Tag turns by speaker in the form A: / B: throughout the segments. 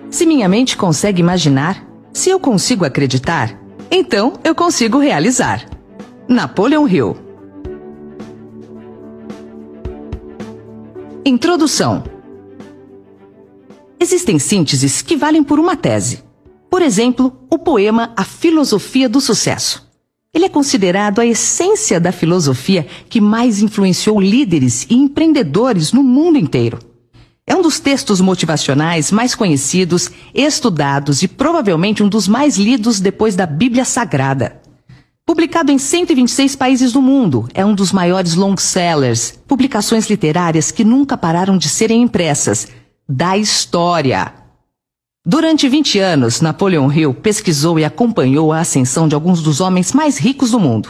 A: Se minha mente consegue imaginar, se eu consigo acreditar, então eu consigo realizar. Napoleon Hill. Introdução. Existem sínteses que valem por uma tese. Por exemplo, o poema A Filosofia do Sucesso. Ele é considerado a essência da filosofia que mais influenciou líderes e empreendedores no mundo inteiro. É um dos textos motivacionais mais conhecidos, estudados e provavelmente um dos mais lidos depois da Bíblia Sagrada. Publicado em 126 países do mundo, é um dos maiores long-sellers, publicações literárias que nunca pararam de serem impressas, da história. Durante 20 anos, Napoleon Hill pesquisou e acompanhou a ascensão de alguns dos homens mais ricos do mundo.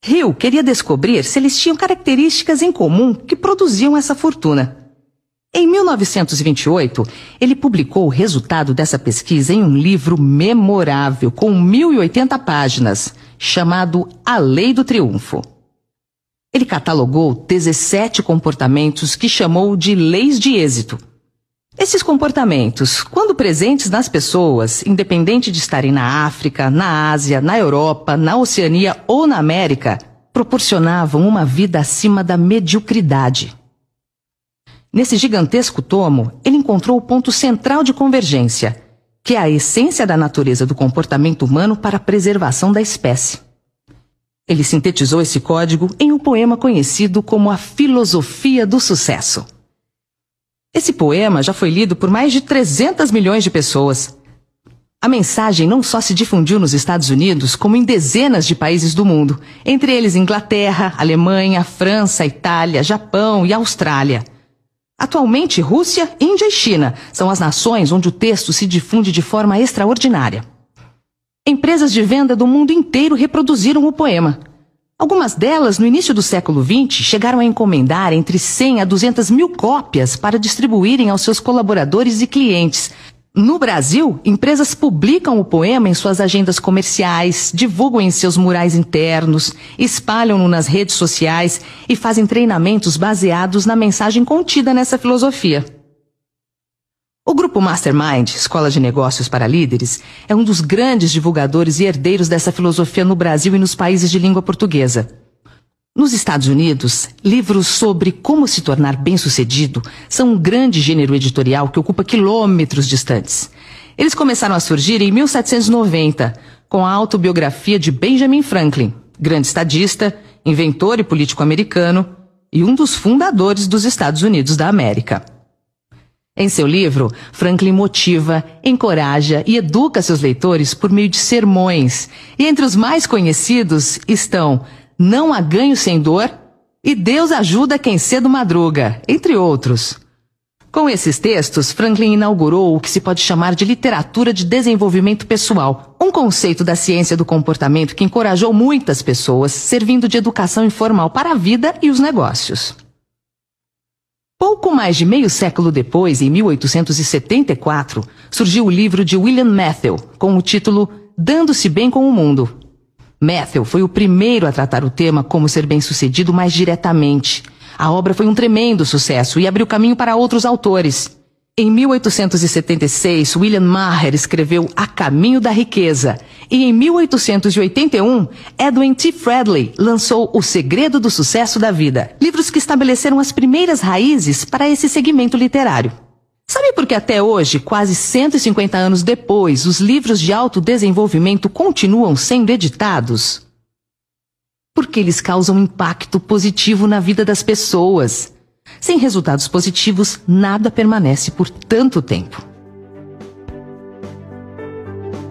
A: Hill queria descobrir se eles tinham características em comum que produziam essa fortuna. Em 1928, ele publicou o resultado dessa pesquisa em um livro memorável com 1.080 páginas, chamado A Lei do Triunfo. Ele catalogou 17 comportamentos que chamou de leis de êxito. Esses comportamentos, quando presentes nas pessoas, independente de estarem na África, na Ásia, na Europa, na Oceania ou na América, proporcionavam uma vida acima da mediocridade. Nesse gigantesco tomo, ele encontrou o ponto central de convergência, que é a essência da natureza do comportamento humano para a preservação da espécie. Ele sintetizou esse código em um poema conhecido como A Filosofia do Sucesso. Esse poema já foi lido por mais de 300 milhões de pessoas. A mensagem não só se difundiu nos Estados Unidos, como em dezenas de países do mundo, entre eles Inglaterra, Alemanha, França, Itália, Japão e Austrália. Atualmente, Rússia, Índia e China são as nações onde o texto se difunde de forma extraordinária. Empresas de venda do mundo inteiro reproduziram o poema. Algumas delas, no início do século XX, chegaram a encomendar entre 100 a 200 mil cópias para distribuírem aos seus colaboradores e clientes. No Brasil, empresas publicam o poema em suas agendas comerciais, divulgam em seus murais internos, espalham-no nas redes sociais e fazem treinamentos baseados na mensagem contida nessa filosofia. O Grupo Mastermind, Escola de Negócios para Líderes, é um dos grandes divulgadores e herdeiros dessa filosofia no Brasil e nos países de língua portuguesa. Nos Estados Unidos, livros sobre como se tornar bem-sucedido são um grande gênero editorial que ocupa quilômetros distantes. Eles começaram a surgir em 1790, com a autobiografia de Benjamin Franklin, grande estadista, inventor e político americano e um dos fundadores dos Estados Unidos da América. Em seu livro, Franklin motiva, encoraja e educa seus leitores por meio de sermões, e entre os mais conhecidos estão Não há ganho sem dor e Deus ajuda quem cedo madruga, entre outros. Com esses textos, Franklin inaugurou o que se pode chamar de literatura de desenvolvimento pessoal, um conceito da ciência do comportamento que encorajou muitas pessoas, servindo de educação informal para a vida e os negócios. Pouco mais de meio século depois, em 1874, surgiu o livro de William Matthau, com o título Dando-se Bem com o Mundo. Matthau foi o primeiro a tratar o tema como ser bem-sucedido mais diretamente. A obra foi um tremendo sucesso e abriu caminho para outros autores. Em 1876, William Maher escreveu A Caminho da Riqueza. E em 1881, Edwin T. Friedley lançou O Segredo do Sucesso da Vida, livros que estabeleceram as primeiras raízes para esse segmento literário. Sabe por que até hoje, quase 150 anos depois, os livros de autodesenvolvimento continuam sendo editados? Porque eles causam impacto positivo na vida das pessoas. Sem resultados positivos, nada permanece por tanto tempo.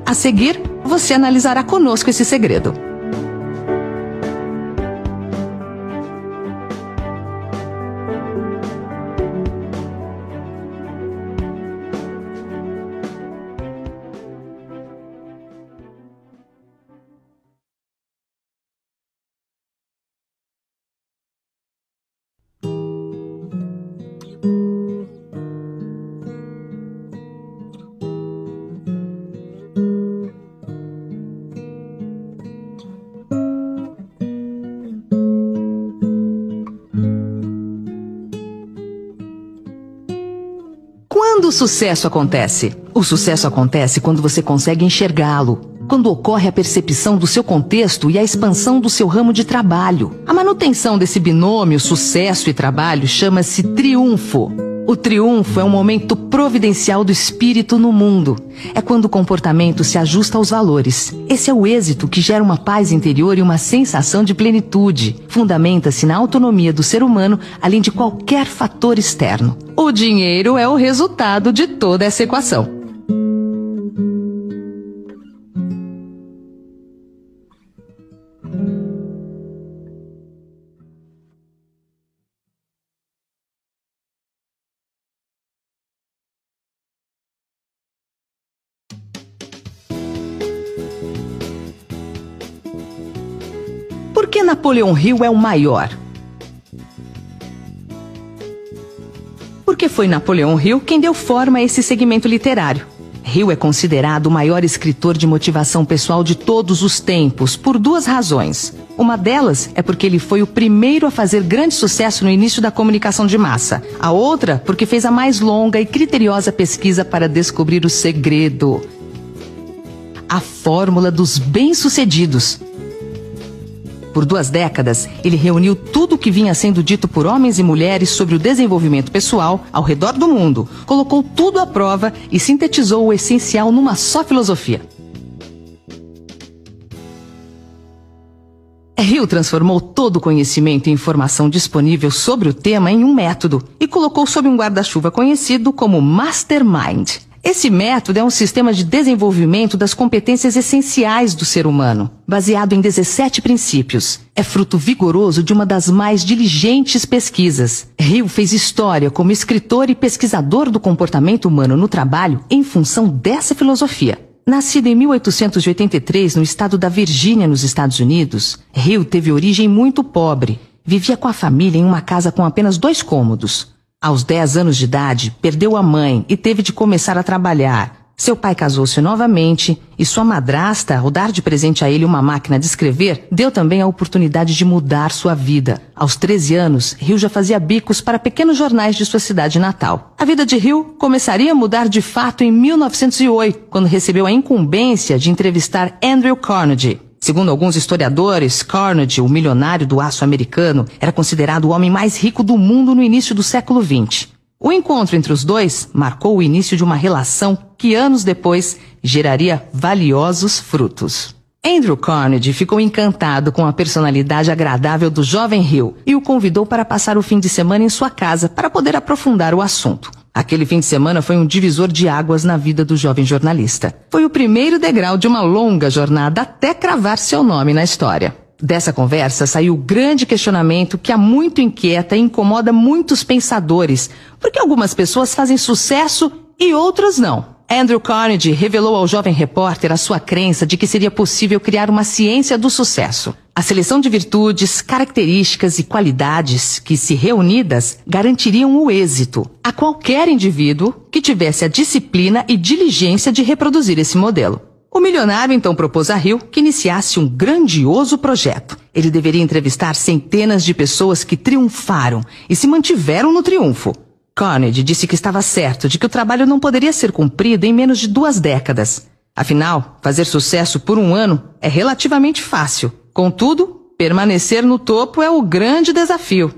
A: A seguir, você analisará conosco esse segredo. Quando o sucesso acontece? O sucesso acontece quando você consegue enxergá-lo, quando ocorre a percepção do seu contexto e a expansão do seu ramo de trabalho. A manutenção desse binômio sucesso e trabalho chama-se triunfo. O triunfo é um momento providencial do espírito no mundo. É quando o comportamento se ajusta aos valores. Esse é o êxito que gera uma paz interior e uma sensação de plenitude. Fundamenta-se na autonomia do ser humano, além de qualquer fator externo. O dinheiro é o resultado de toda essa equação. Por que Napoleão Hill é o maior? Porque foi Napoleão Hill quem deu forma a esse segmento literário. Hill é considerado o maior escritor de motivação pessoal de todos os tempos, por duas razões. Uma delas é porque ele foi o primeiro a fazer grande sucesso no início da comunicação de massa. A outra, porque fez a mais longa e criteriosa pesquisa para descobrir o segredo. A fórmula dos bem-sucedidos. Por 2 décadas, ele reuniu tudo o que vinha sendo dito por homens e mulheres sobre o desenvolvimento pessoal ao redor do mundo, colocou tudo à prova e sintetizou o essencial numa só filosofia. Hill transformou todo o conhecimento e informação disponível sobre o tema em um método e colocou sob um guarda-chuva conhecido como Mastermind. Esse método é um sistema de desenvolvimento das competências essenciais do ser humano, baseado em 17 princípios. É fruto vigoroso de uma das mais diligentes pesquisas. Hill fez história como escritor e pesquisador do comportamento humano no trabalho em função dessa filosofia. Nascido em 1883 no estado da Virgínia, nos Estados Unidos, Hill teve origem muito pobre. Vivia com a família em uma casa com apenas 2 cômodos. Aos 10 anos de idade, perdeu a mãe e teve de começar a trabalhar. Seu pai casou-se novamente e sua madrasta, ao dar de presente a ele uma máquina de escrever, deu também a oportunidade de mudar sua vida. Aos 13 anos, Hill já fazia bicos para pequenos jornais de sua cidade natal. A vida de Hill começaria a mudar de fato em 1908, quando recebeu a incumbência de entrevistar Andrew Carnegie. Segundo alguns historiadores, Carnegie, o milionário do aço americano, era considerado o homem mais rico do mundo no início do século XX. O encontro entre os dois marcou o início de uma relação que anos depois geraria valiosos frutos. Andrew Carnegie ficou encantado com a personalidade agradável do jovem Hill e o convidou para passar o fim de semana em sua casa para poder aprofundar o assunto. Aquele fim de semana foi um divisor de águas na vida do jovem jornalista. Foi o primeiro degrau de uma longa jornada até cravar seu nome na história. Dessa conversa saiu o grande questionamento que há muito inquieta e incomoda muitos pensadores, porque algumas pessoas fazem sucesso e outras não. Andrew Carnegie revelou ao jovem repórter a sua crença de que seria possível criar uma ciência do sucesso. A seleção de virtudes, características e qualidades que, se reunidas, garantiriam o êxito a qualquer indivíduo que tivesse a disciplina e diligência de reproduzir esse modelo. O milionário então propôs a Hill que iniciasse um grandioso projeto. Ele deveria entrevistar centenas de pessoas que triunfaram e se mantiveram no triunfo. Carnegie disse que estava certo de que o trabalho não poderia ser cumprido em menos de 2 décadas. Afinal, fazer sucesso por 1 ano é relativamente fácil. Contudo, permanecer no topo é o grande desafio.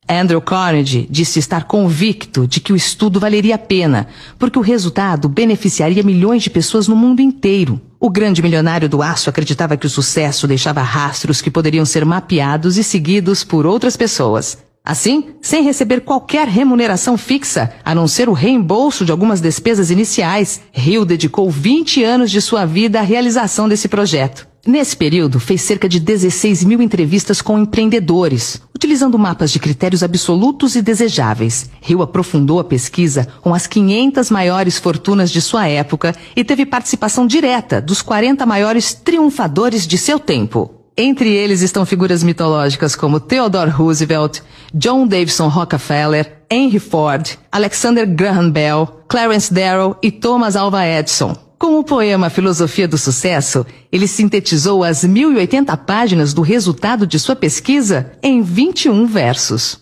A: Andrew Carnegie disse estar convicto de que o estudo valeria a pena, porque o resultado beneficiaria milhões de pessoas no mundo inteiro. O grande milionário do aço acreditava que o sucesso deixava rastros que poderiam ser mapeados e seguidos por outras pessoas. Assim, sem receber qualquer remuneração fixa, a não ser o reembolso de algumas despesas iniciais, Hill dedicou 20 anos de sua vida à realização desse projeto. Nesse período, fez cerca de 16 mil entrevistas com empreendedores, utilizando mapas de critérios absolutos e desejáveis. Hill aprofundou a pesquisa com as 500 maiores fortunas de sua época e teve participação direta dos 40 maiores triunfadores de seu tempo. Entre eles estão figuras mitológicas como Theodore Roosevelt, John Davison Rockefeller, Henry Ford, Alexander Graham Bell, Clarence Darrow e Thomas Alva Edison. Com o poema Filosofia do Sucesso, ele sintetizou as 1080 páginas do resultado de sua pesquisa em 21 versos.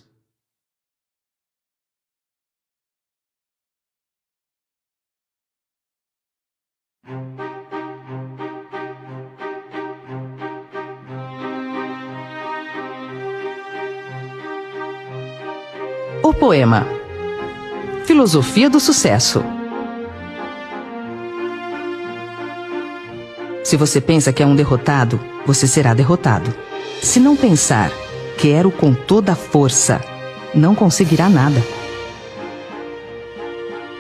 A: O poema Filosofia do Sucesso. Se você pensa que é um derrotado, você será derrotado. Se não pensar, quero com toda a força, não conseguirá nada.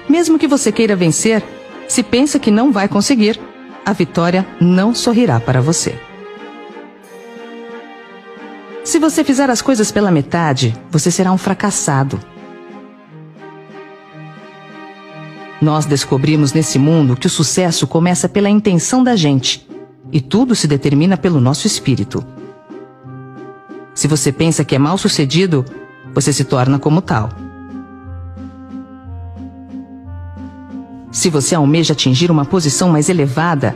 A: Mesmo que você queira vencer, se pensa que não vai conseguir, a vitória não sorrirá para você. Se você fizer as coisas pela metade, você será um fracassado. Nós descobrimos nesse mundo que o sucesso começa pela intenção da gente, e tudo se determina pelo nosso espírito. Se você pensa que é mal-sucedido, você se torna como tal. Se você almeja atingir uma posição mais elevada,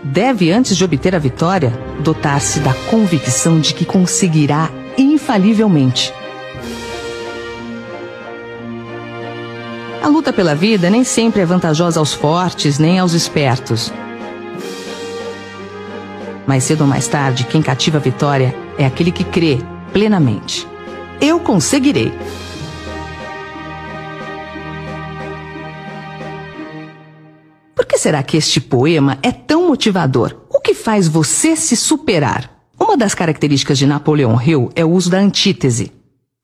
A: deve, antes de obter a vitória, dotar-se da convicção de que conseguirá infalivelmente. A luta pela vida nem sempre é vantajosa aos fortes nem aos espertos. Mais cedo ou mais tarde, quem cativa a vitória é aquele que crê plenamente. Eu conseguirei. Por que será que este poema é tão motivador? O que faz você se superar? Uma das características de Napoleão Hill é o uso da antítese.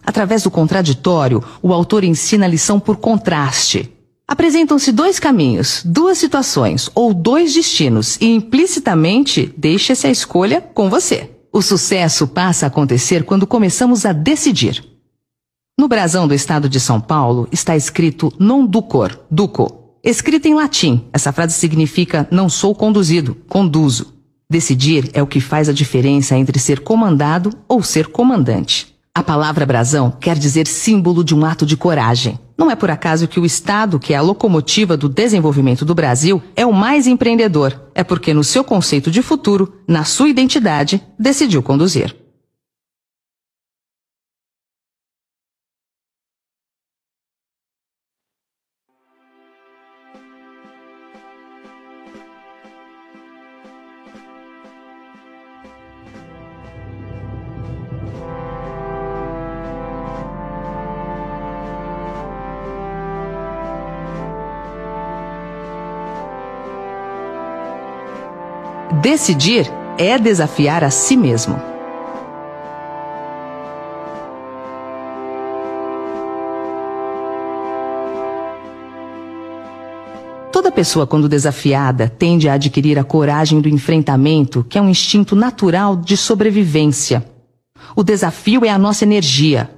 A: Através do contraditório, o autor ensina a lição por contraste. Apresentam-se dois caminhos, duas situações ou dois destinos e implicitamente deixa-se a escolha com você. O sucesso passa a acontecer quando começamos a decidir. No brasão do estado de São Paulo está escrito non ducor, duco. Escrita em latim, essa frase significa não sou conduzido, conduzo. Decidir é o que faz a diferença entre ser comandado ou ser comandante. A palavra brasão quer dizer símbolo de um ato de coragem. Não é por acaso que o Estado, que é a locomotiva do desenvolvimento do Brasil, é o mais empreendedor. É porque no seu conceito de futuro, na sua identidade, decidiu conduzir. Decidir é desafiar a si mesmo. Toda pessoa, quando desafiada, tende a adquirir a coragem do enfrentamento, que é um instinto natural de sobrevivência. O desafio é a nossa energia.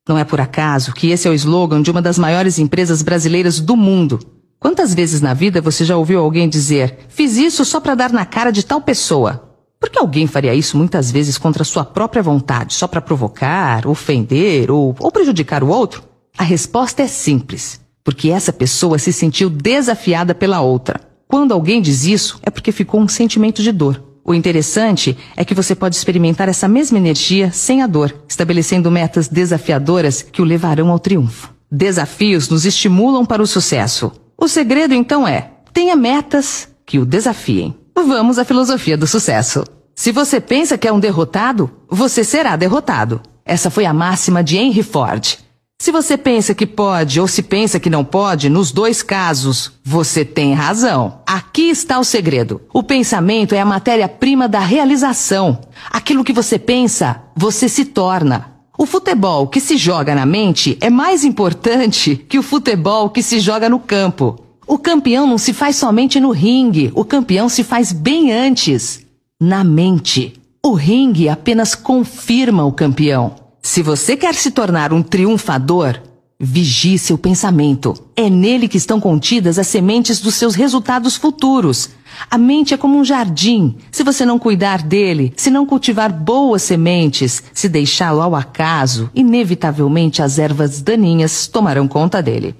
A: Não é por acaso que esse é o slogan de uma das maiores empresas brasileiras do mundo. Quantas vezes na vida você já ouviu alguém dizer: fiz isso só para dar na cara de tal pessoa? Por que alguém faria isso muitas vezes contra sua própria vontade, só para provocar, ofender ou prejudicar o outro? A resposta é simples, porque essa pessoa se sentiu desafiada pela outra. Quando alguém diz isso, é porque ficou um sentimento de dor. O interessante é que você pode experimentar essa mesma energia sem a dor, estabelecendo metas desafiadoras que o levarão ao triunfo. Desafios nos estimulam para o sucesso. O segredo, então, é: tenha metas que o desafiem. Vamos à filosofia do sucesso. Se você pensa que é um derrotado, você será derrotado. Essa foi a máxima de Henry Ford. Se você pensa que pode ou se pensa que não pode, nos dois casos, você tem razão. Aqui está o segredo. O pensamento é a matéria-prima da realização. Aquilo que você pensa, você se torna. O futebol que se joga na mente é mais importante que o futebol que se joga no campo. O campeão não se faz somente no ringue, o campeão se faz bem antes, na mente. O ringue apenas confirma o campeão. Se você quer se tornar um triunfador, vigie seu pensamento. É nele que estão contidas as sementes dos seus resultados futuros. A mente é como um jardim. Se você não cuidar dele, se não cultivar boas sementes, se deixá-lo ao acaso, inevitavelmente as ervas daninhas tomarão conta dele.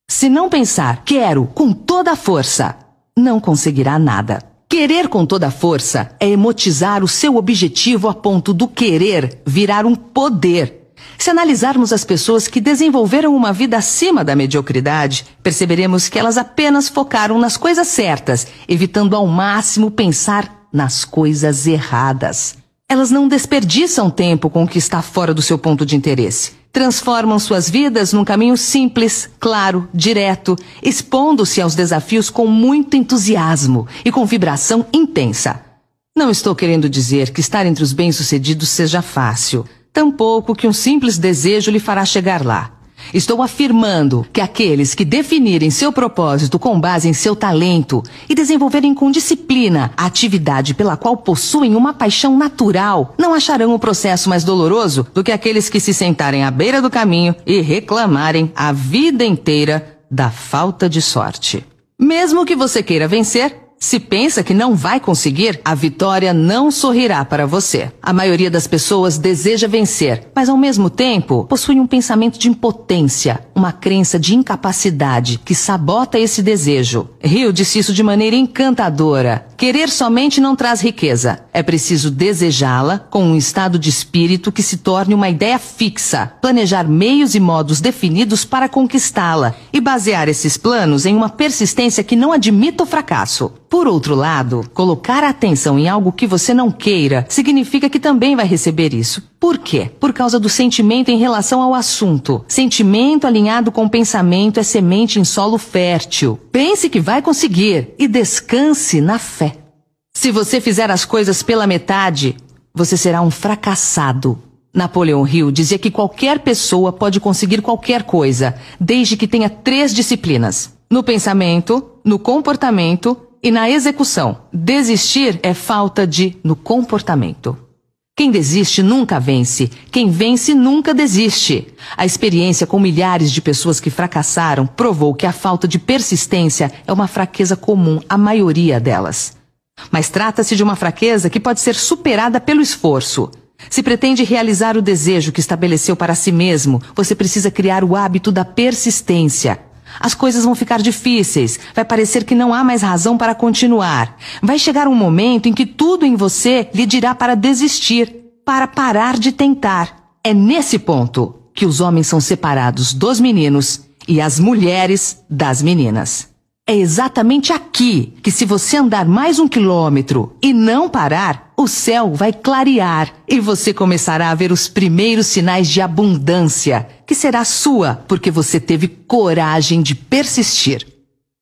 A: Se não pensar, quero, com toda a força, não conseguirá nada. Querer com toda a força é emotizar o seu objetivo a ponto do querer virar um poder. Se analisarmos as pessoas que desenvolveram uma vida acima da mediocridade, perceberemos que elas apenas focaram nas coisas certas, evitando ao máximo pensar nas coisas erradas. Elas não desperdiçam tempo com o que está fora do seu ponto de interesse. Transformam suas vidas num caminho simples, claro, direto, expondo-se aos desafios com muito entusiasmo e com vibração intensa. Não estou querendo dizer que estar entre os bem-sucedidos seja fácil, tampouco que um simples desejo lhe fará chegar lá. Estou afirmando que aqueles que definirem seu propósito com base em seu talento e desenvolverem com disciplina a atividade pela qual possuem uma paixão natural não acharão o processo mais doloroso do que aqueles que se sentarem à beira do caminho e reclamarem a vida inteira da falta de sorte. Mesmo que você queira vencer, se pensa que não vai conseguir, a vitória não sorrirá para você. A maioria das pessoas deseja vencer, mas ao mesmo tempo possui um pensamento de impotência, uma crença de incapacidade que sabota esse desejo. Hill disse isso de maneira encantadora. Querer somente não traz riqueza. É preciso desejá-la com um estado de espírito que se torne uma ideia fixa, planejar meios e modos definidos para conquistá-la e basear esses planos em uma persistência que não admita o fracasso. Por outro lado, colocar a atenção em algo que você não queira significa que também vai receber isso. Por quê? Por causa do sentimento em relação ao assunto. Sentimento alinhado com pensamento é semente em solo fértil. Pense que vai conseguir e descanse na fé. Se você fizer as coisas pela metade, você será um fracassado. Napoleão Hill dizia que qualquer pessoa pode conseguir qualquer coisa, desde que tenha 3 disciplinas: no pensamento, no comportamento e na execução. Desistir é falta no comportamento. Quem desiste nunca vence. Quem vence nunca desiste. A experiência com milhares de pessoas que fracassaram provou que a falta de persistência é uma fraqueza comum à maioria delas. Mas trata-se de uma fraqueza que pode ser superada pelo esforço. Se pretende realizar o desejo que estabeleceu para si mesmo, você precisa criar o hábito da persistência. As coisas vão ficar difíceis, vai parecer que não há mais razão para continuar. Vai chegar um momento em que tudo em você lhe dirá para desistir, para parar de tentar. É nesse ponto que os homens são separados dos meninos e as mulheres das meninas. É exatamente aqui que, se você andar mais 1 quilômetro e não parar, o céu vai clarear e você começará a ver os primeiros sinais de abundância, que será sua porque você teve coragem de persistir.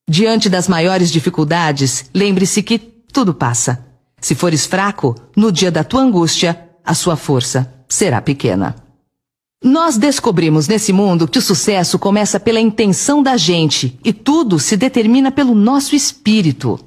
A: Diante das maiores dificuldades, lembre-se que tudo passa. Se fores fraco, no dia da tua angústia, a sua força será pequena. Nós descobrimos nesse mundo que o sucesso começa pela intenção da gente e tudo se determina pelo nosso espírito.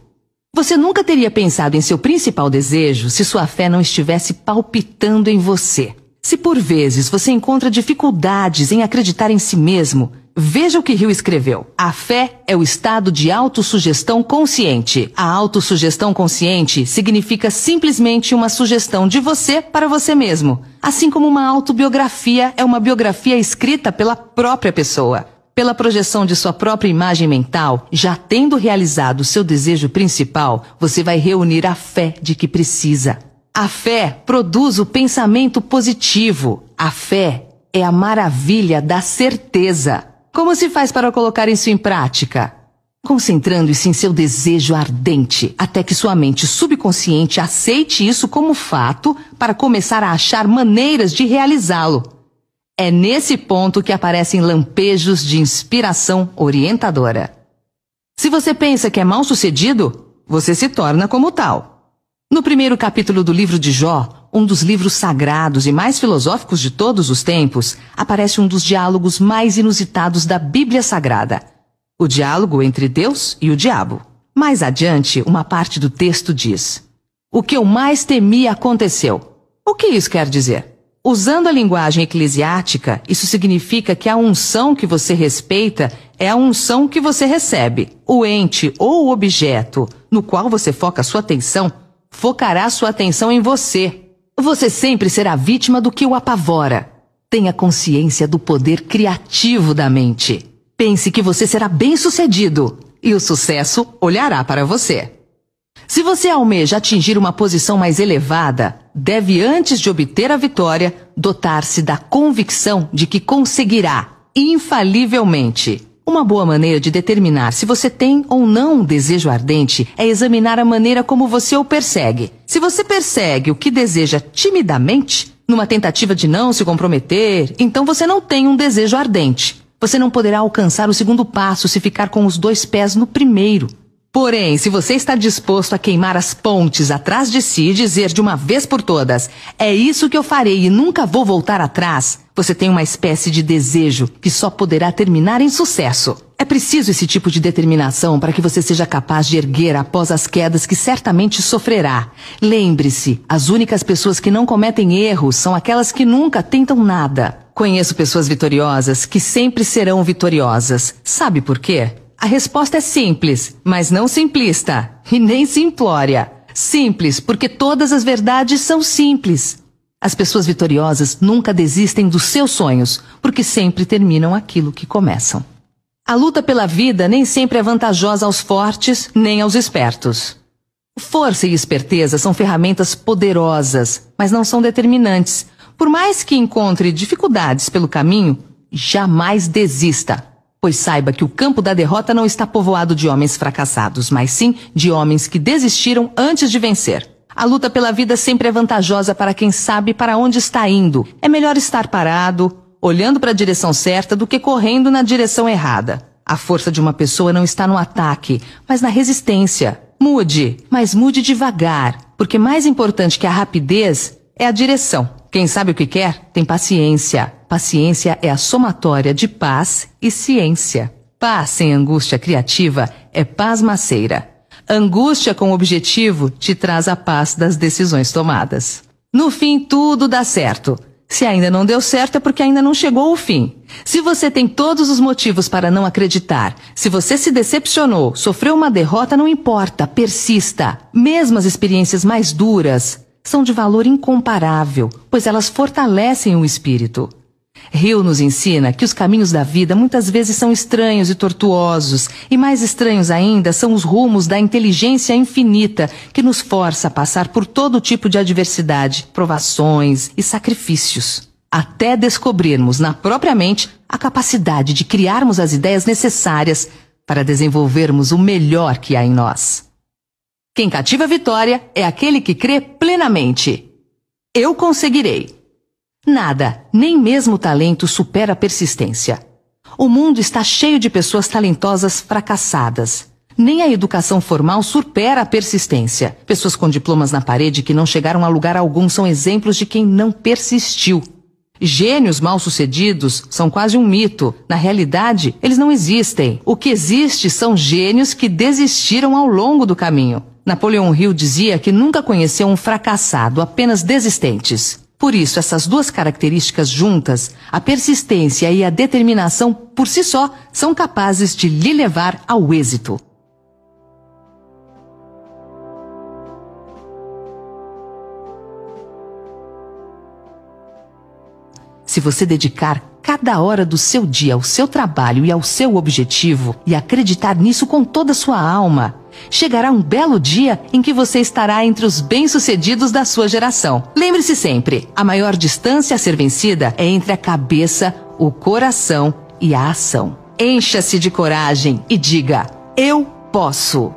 A: Você nunca teria pensado em seu principal desejo se sua fé não estivesse palpitando em você. Se por vezes você encontra dificuldades em acreditar em si mesmo, veja o que Hill escreveu. A fé é o estado de autossugestão consciente. A autossugestão consciente significa simplesmente uma sugestão de você para você mesmo. Assim como uma autobiografia é uma biografia escrita pela própria pessoa. Pela projeção de sua própria imagem mental, já tendo realizado seu desejo principal, você vai reunir a fé de que precisa. A fé produz o pensamento positivo. A fé é a maravilha da certeza. Como se faz para colocar isso em prática? Concentrando-se em seu desejo ardente, até que sua mente subconsciente aceite isso como fato para começar a achar maneiras de realizá-lo. É nesse ponto que aparecem lampejos de inspiração orientadora. Se você pensa que é mal-sucedido, você se torna como tal. No primeiro capítulo do livro de Jó, um dos livros sagrados e mais filosóficos de todos os tempos, aparece um dos diálogos mais inusitados da Bíblia Sagrada. O diálogo entre Deus e o diabo. Mais adiante, uma parte do texto diz: "O que eu mais temia aconteceu." O que isso quer dizer? Usando a linguagem eclesiástica, isso significa que a unção que você respeita é a unção que você recebe. O ente ou o objeto no qual você foca sua atenção, focará sua atenção em você. Você sempre será vítima do que o apavora. Tenha consciência do poder criativo da mente. Pense que você será bem-sucedido e o sucesso olhará para você. Se você almeja atingir uma posição mais elevada, deve, antes de obter a vitória, dotar-se da convicção de que conseguirá, infalivelmente. Uma boa maneira de determinar se você tem ou não um desejo ardente é examinar a maneira como você o persegue. Se você persegue o que deseja timidamente, numa tentativa de não se comprometer, então você não tem um desejo ardente. Você não poderá alcançar o segundo passo se ficar com os 2 pés no primeiro. Porém, se você está disposto a queimar as pontes atrás de si e dizer de uma vez por todas, é isso que eu farei e nunca vou voltar atrás, você tem uma espécie de desejo que só poderá terminar em sucesso. É preciso esse tipo de determinação para que você seja capaz de erguer após as quedas que certamente sofrerá. Lembre-se, as únicas pessoas que não cometem erros são aquelas que nunca tentam nada. Conheço pessoas vitoriosas que sempre serão vitoriosas. Sabe por quê? A resposta é simples, mas não simplista, e nem simplória. Simples, porque todas as verdades são simples. As pessoas vitoriosas nunca desistem dos seus sonhos, porque sempre terminam aquilo que começam. A luta pela vida nem sempre é vantajosa aos fortes, nem aos espertos. Força e esperteza são ferramentas poderosas, mas não são determinantes. Por mais que encontre dificuldades pelo caminho, jamais desista. Pois saiba que o campo da derrota não está povoado de homens fracassados, mas sim de homens que desistiram antes de vencer. A luta pela vida sempre é vantajosa para quem sabe para onde está indo. É melhor estar parado, olhando para a direção certa, do que correndo na direção errada. A força de uma pessoa não está no ataque, mas na resistência. Mude, mas mude devagar, porque mais importante que a rapidez é a direção. Quem sabe o que quer, tem paciência. Paciência é a somatória de paz e ciência. Paz sem angústia criativa é pasmaceira. Angústia com objetivo te traz a paz das decisões tomadas. No fim, tudo dá certo. Se ainda não deu certo, é porque ainda não chegou o fim. Se você tem todos os motivos para não acreditar, se você se decepcionou, sofreu uma derrota, não importa, persista. Mesmo as experiências mais duras são de valor incomparável, pois elas fortalecem o espírito. Hill nos ensina que os caminhos da vida muitas vezes são estranhos e tortuosos, e mais estranhos ainda são os rumos da inteligência infinita que nos força a passar por todo tipo de adversidade, provações e sacrifícios, até descobrirmos na própria mente a capacidade de criarmos as ideias necessárias para desenvolvermos o melhor que há em nós. Quem cativa a vitória é aquele que crê plenamente. Eu conseguirei. Nada, nem mesmo o talento, supera a persistência. O mundo está cheio de pessoas talentosas fracassadas. Nem a educação formal supera a persistência. Pessoas com diplomas na parede que não chegaram a lugar algum são exemplos de quem não persistiu. Gênios mal-sucedidos são quase um mito. Na realidade, eles não existem. O que existe são gênios que desistiram ao longo do caminho. Napoleão Hill dizia que nunca conheceu um fracassado, apenas desistentes. Por isso, essas duas características juntas, a persistência e a determinação por si só, são capazes de lhe levar ao êxito. Se você dedicar cada hora do seu dia ao seu trabalho e ao seu objetivo e acreditar nisso com toda a sua alma, chegará um belo dia em que você estará entre os bem-sucedidos da sua geração. Lembre-se sempre, a maior distância a ser vencida é entre a cabeça, o coração e a ação. Encha-se de coragem e diga: eu posso!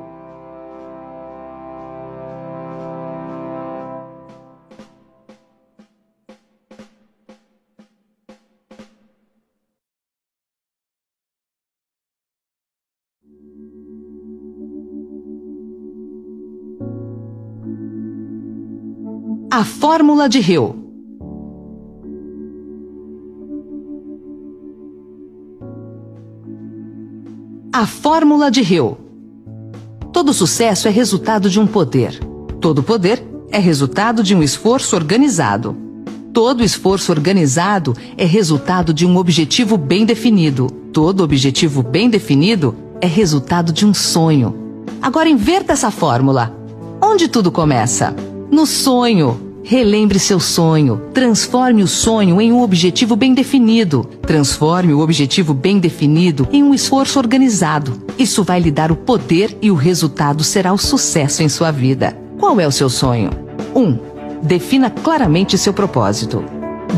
A: A fórmula de Hill. A fórmula de Hill. Todo sucesso é resultado de um poder. Todo poder é resultado de um esforço organizado. Todo esforço organizado é resultado de um objetivo bem definido. Todo objetivo bem definido é resultado de um sonho. Agora inverta essa fórmula. Onde tudo começa? No sonho. Relembre seu sonho. Transforme o sonho em um objetivo bem definido. Transforme o objetivo bem definido em um esforço organizado. Isso vai lhe dar o poder e o resultado será o sucesso em sua vida. Qual é o seu sonho? 1. Defina claramente seu propósito.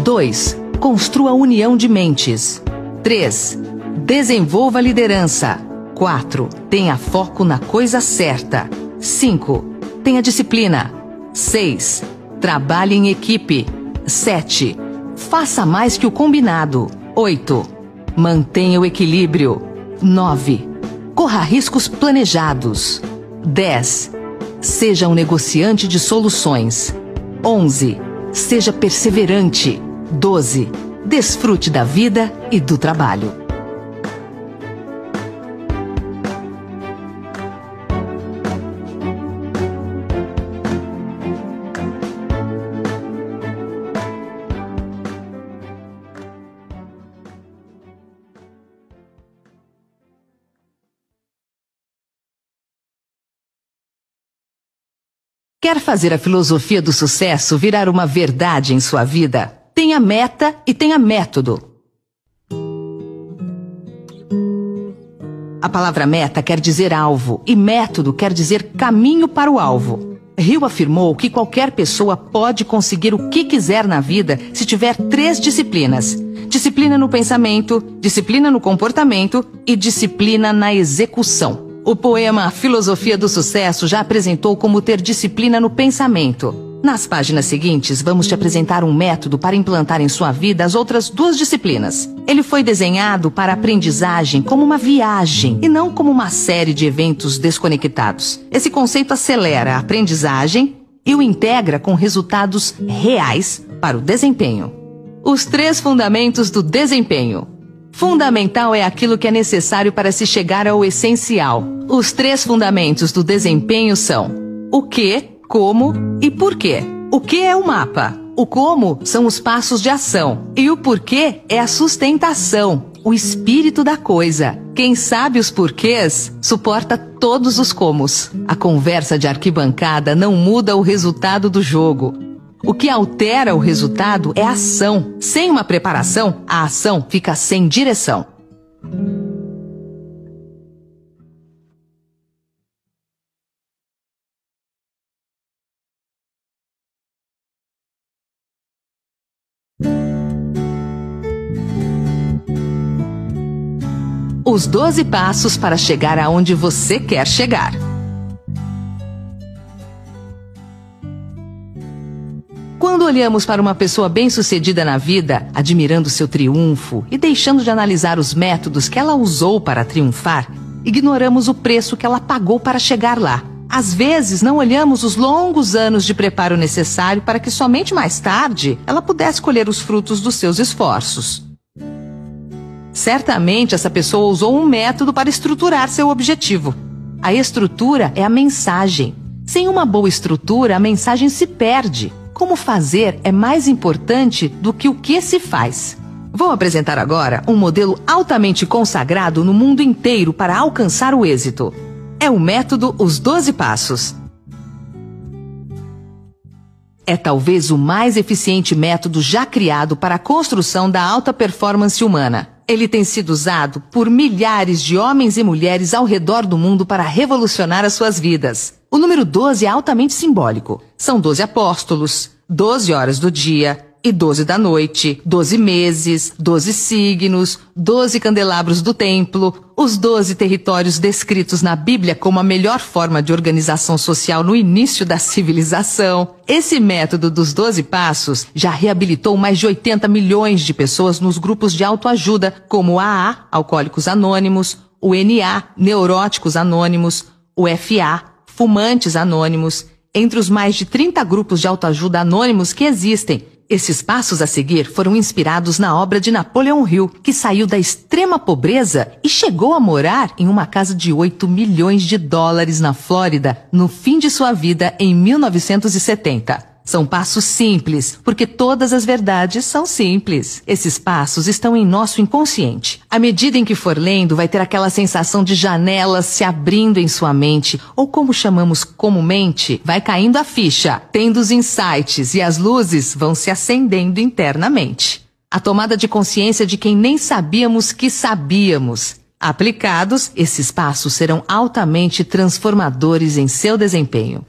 A: 2. Construa a união de mentes. 3. Desenvolva a liderança. 4. Tenha foco na coisa certa. 5. Tenha disciplina. 6. Trabalhe em equipe. 7. Faça mais que o combinado. 8. Mantenha o equilíbrio. 9. Corra riscos planejados. 10. Seja um negociante de soluções. 11. Seja perseverante. 12. Desfrute da vida e do trabalho. Quer fazer a filosofia do sucesso virar uma verdade em sua vida? Tenha meta e tenha método. A palavra meta quer dizer alvo e método quer dizer caminho para o alvo. Hill afirmou que qualquer pessoa pode conseguir o que quiser na vida se tiver 3 disciplinas: disciplina no pensamento, disciplina no comportamento e disciplina na execução. O poema Filosofia do Sucesso já apresentou como ter disciplina no pensamento. Nas páginas seguintes, vamos te apresentar um método para implantar em sua vida as outras 2 disciplinas. Ele foi desenhado para a aprendizagem como uma viagem e não como uma série de eventos desconectados. Esse conceito acelera a aprendizagem e o integra com resultados reais para o desempenho. Os 3 fundamentos do desempenho. Fundamental é aquilo que é necessário para se chegar ao essencial. Os 3 fundamentos do desempenho são o que, como e porquê. O que é o mapa? O como são os passos de ação. E o porquê é a sustentação, o espírito da coisa. Quem sabe os porquês, suporta todos os comos. A conversa de arquibancada não muda o resultado do jogo. O que altera o resultado é a ação. Sem uma preparação, a ação fica sem direção. Os 12 passos para chegar aonde você quer chegar. Quando olhamos para uma pessoa bem-sucedida na vida, admirando seu triunfo e deixando de analisar os métodos que ela usou para triunfar, ignoramos o preço que ela pagou para chegar lá. Às vezes, não olhamos os longos anos de preparo necessário para que somente mais tarde ela pudesse colher os frutos dos seus esforços. Certamente, essa pessoa usou um método para estruturar seu objetivo. A estrutura é a mensagem. Sem uma boa estrutura, a mensagem se perde. Como fazer é mais importante do que o que se faz. Vou apresentar agora um modelo altamente consagrado no mundo inteiro para alcançar o êxito. É o método Os 12 Passos. É talvez o mais eficiente método já criado para a construção da alta performance humana. Ele tem sido usado por milhares de homens e mulheres ao redor do mundo para revolucionar as suas vidas. O número 12 é altamente simbólico. São 12 apóstolos, 12 horas do dia e 12 da noite, 12 meses, 12 signos, 12 candelabros do templo, os 12 territórios descritos na Bíblia como a melhor forma de organização social no início da civilização. Esse método dos 12 passos já reabilitou mais de 80 milhões de pessoas nos grupos de autoajuda, como o AA, Alcoólicos Anônimos, o NA, Neuróticos Anônimos, o FA, Fumantes Anônimos, entre os mais de 30 grupos de autoajuda anônimos que existem. Esses passos a seguir foram inspirados na obra de Napoleão Hill, que saiu da extrema pobreza e chegou a morar em uma casa de 8 milhões de dólares na Flórida no fim de sua vida em 1970. São passos simples, porque todas as verdades são simples. Esses passos estão em nosso inconsciente. À medida em que for lendo, vai ter aquela sensação de janelas se abrindo em sua mente, ou como chamamos comumente, vai caindo a ficha, tendo os insights e as luzes vão se acendendo internamente. A tomada de consciência de quem nem sabíamos que sabíamos. Aplicados, esses passos serão altamente transformadores em seu desempenho.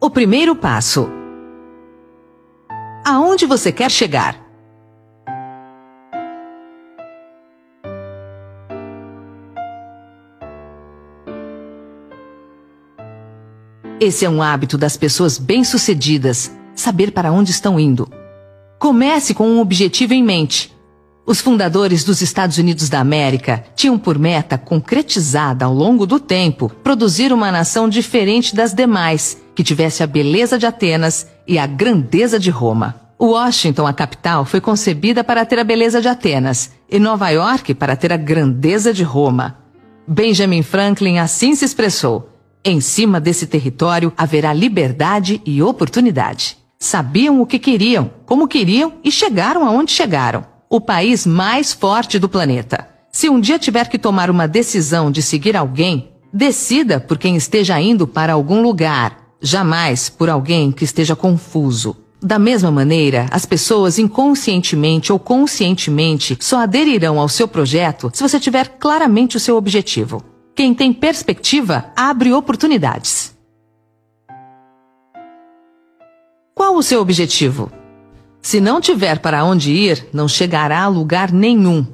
A: O primeiro passo. Aonde você quer chegar? Esse é um hábito das pessoas bem-sucedidas, saber para onde estão indo. Comece com um objetivo em mente. Os fundadores dos Estados Unidos da América tinham por meta, concretizada ao longo do tempo, produzir uma nação diferente das demais, que tivesse a beleza de Atenas e a grandeza de Roma. Washington, a capital, foi concebida para ter a beleza de Atenas, e Nova York para ter a grandeza de Roma. Benjamin Franklin assim se expressou: em cima desse território haverá liberdade e oportunidade. Sabiam o que queriam, como queriam e chegaram aonde chegaram. O país mais forte do planeta. Se um dia tiver que tomar uma decisão de seguir alguém, decida por quem esteja indo para algum lugar, jamais por alguém que esteja confuso. Da mesma maneira, as pessoas inconscientemente ou conscientemente só aderirão ao seu projeto se você tiver claramente o seu objetivo. Quem tem perspectiva abre oportunidades. Qual o seu objetivo? Se não tiver para onde ir, não chegará a lugar nenhum.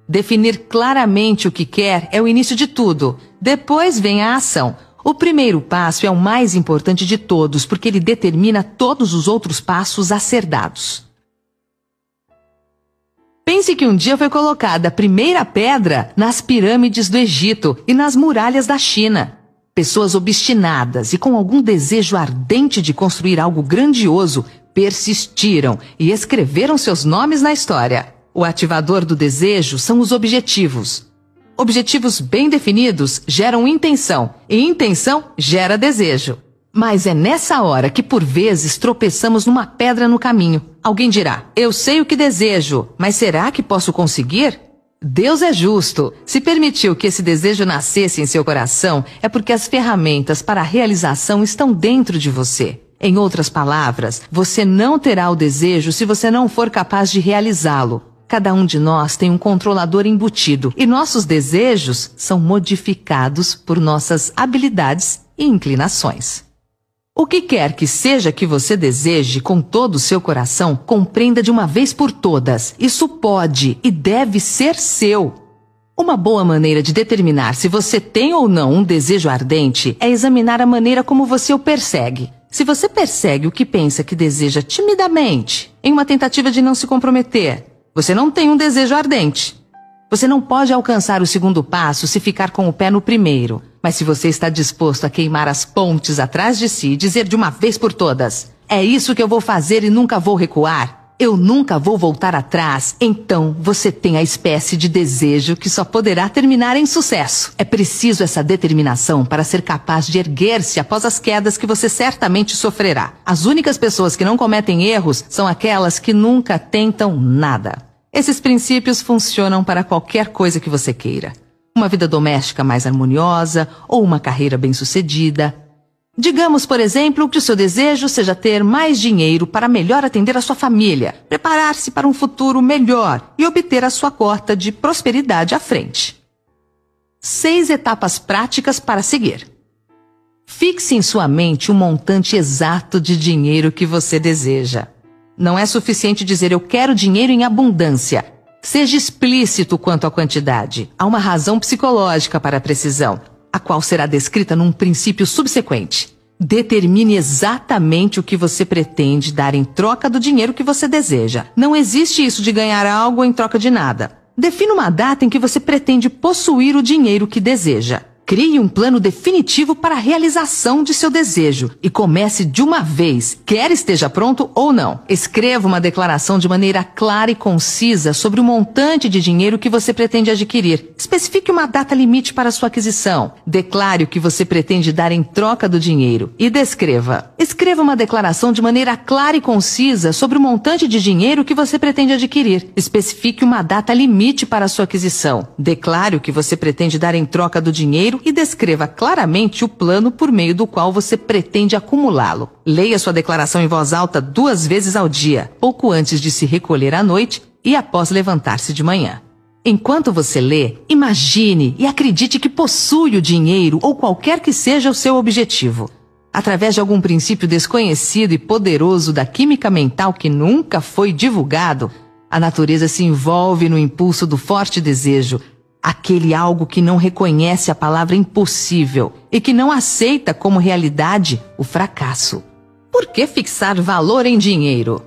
A: Definir claramente o que quer é o início de tudo. Depois vem a ação. O primeiro passo é o mais importante de todos, porque ele determina todos os outros passos a ser dados. Pense que um dia foi colocada a primeira pedra nas pirâmides do Egito e nas muralhas da China. Pessoas obstinadas e com algum desejo ardente de construir algo grandioso persistiram e escreveram seus nomes na história. O ativador do desejo são os objetivos. Objetivos bem definidos geram intenção, e intenção gera desejo. Mas é nessa hora que por vezes tropeçamos numa pedra no caminho. Alguém dirá: eu sei o que desejo, mas será que posso conseguir? Deus é justo. Se permitiu que esse desejo nascesse em seu coração, é porque as ferramentas para a realização estão dentro de você. Em outras palavras, você não terá o desejo se você não for capaz de realizá-lo. Cada um de nós tem um controlador embutido e nossos desejos são modificados por nossas habilidades e inclinações. O que quer que seja que você deseje com todo o seu coração, compreenda de uma vez por todas. Isso pode e deve ser seu. Uma boa maneira de determinar se você tem ou não um desejo ardente é examinar a maneira como você o persegue. Se você persegue o que pensa que deseja timidamente, em uma tentativa de não se comprometer, você não tem um desejo ardente. Você não pode alcançar o segundo passo se ficar com o pé no primeiro. Mas se você está disposto a queimar as pontes atrás de si e dizer de uma vez por todas: é isso que eu vou fazer e nunca vou recuar, eu nunca vou voltar atrás, então você tem a espécie de desejo que só poderá terminar em sucesso. É preciso essa determinação para ser capaz de erguer-se após as quedas que você certamente sofrerá. As únicas pessoas que não cometem erros são aquelas que nunca tentam nada. Esses princípios funcionam para qualquer coisa que você queira. Uma vida doméstica mais harmoniosa ou uma carreira bem-sucedida. Digamos, por exemplo, que o seu desejo seja ter mais dinheiro para melhor atender a sua família, preparar-se para um futuro melhor e obter a sua cota de prosperidade à frente. 6 etapas práticas para seguir. Fixe em sua mente o montante exato de dinheiro que você deseja. Não é suficiente dizer eu quero dinheiro em abundância. Seja explícito quanto à quantidade. Há uma razão psicológica para a precisão, a qual será descrita num princípio subsequente. Determine exatamente o que você pretende dar em troca do dinheiro que você deseja. Não existe isso de ganhar algo em troca de nada. Defina uma data em que você pretende possuir o dinheiro que deseja. Crie um plano definitivo para a realização de seu desejo e comece de uma vez, quer esteja pronto ou não. Escreva uma declaração de maneira clara e concisa sobre o montante de dinheiro que você pretende adquirir. Especifique uma data limite para sua aquisição. Declare o que você pretende dar em troca do dinheiro e descreva. Escreva uma declaração de maneira clara e concisa sobre o montante de dinheiro que você pretende adquirir. Especifique uma data limite para sua aquisição. Declare o que você pretende dar em troca do dinheiro e descreva claramente o plano por meio do qual você pretende acumulá-lo. Leia sua declaração em voz alta 2 vezes ao dia, pouco antes de se recolher à noite e após levantar-se de manhã. Enquanto você lê, imagine e acredite que possui o dinheiro ou qualquer que seja o seu objetivo. Através de algum princípio desconhecido e poderoso da química mental que nunca foi divulgado, a natureza se envolve no impulso do forte desejo, aquele algo que não reconhece a palavra impossível e que não aceita como realidade o fracasso. Por que fixar valor em dinheiro?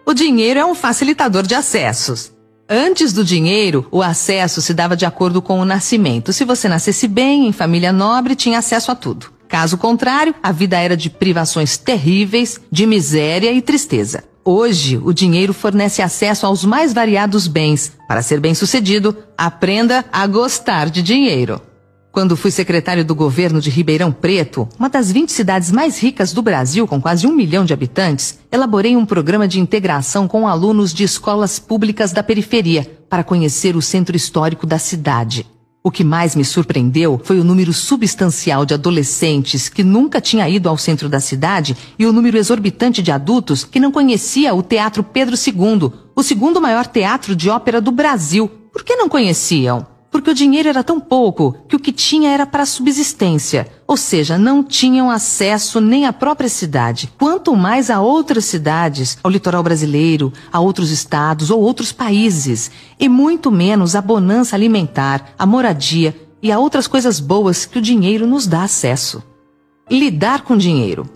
A: O dinheiro é um facilitador de acessos. Antes do dinheiro, o acesso se dava de acordo com o nascimento. Se você nascesse bem, em família nobre, tinha acesso a tudo. Caso contrário, a vida era de privações terríveis, de miséria e tristeza. Hoje, o dinheiro fornece acesso aos mais variados bens. Para ser bem-sucedido, aprenda a gostar de dinheiro. Quando fui secretário do governo de Ribeirão Preto, uma das 20 cidades mais ricas do Brasil, com quase 1 milhão de habitantes, elaborei um programa de integração com alunos de escolas públicas da periferia para conhecer o centro histórico da cidade. O que mais me surpreendeu foi o número substancial de adolescentes que nunca tinha ido ao centro da cidade e o número exorbitante de adultos que não conhecia o Teatro Pedro II, o segundo maior teatro de ópera do Brasil. Por que não conheciam? Porque o dinheiro era tão pouco que o que tinha era para subsistência, ou seja, não tinham acesso nem à própria cidade, quanto mais a outras cidades, ao litoral brasileiro, a outros estados ou outros países, e muito menos à bonança alimentar, à moradia e a outras coisas boas que o dinheiro nos dá acesso. Lidar com dinheiro.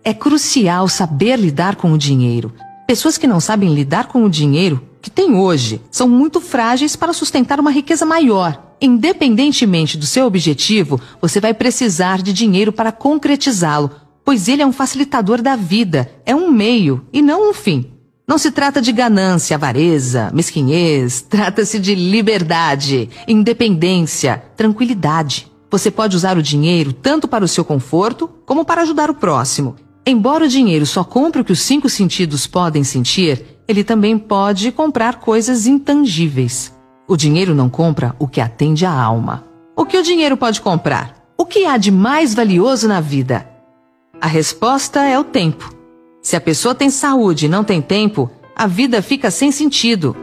A: É crucial saber lidar com o dinheiro. Pessoas que não sabem lidar com o dinheiro que tem hoje são muito frágeis para sustentar uma riqueza maior. Independentemente do seu objetivo, você vai precisar de dinheiro para concretizá-lo, pois ele é um facilitador da vida, é um meio e não um fim. Não se trata de ganância, avareza, mesquinhez, trata-se de liberdade, independência, tranquilidade. Você pode usar o dinheiro tanto para o seu conforto como para ajudar o próximo. Embora o dinheiro só compre o que os 5 sentidos podem sentir, ele também pode comprar coisas intangíveis. O dinheiro não compra o que atende à alma. O que o dinheiro pode comprar? O que há de mais valioso na vida? A resposta é o tempo. Se a pessoa tem saúde e não tem tempo, a vida fica sem sentido.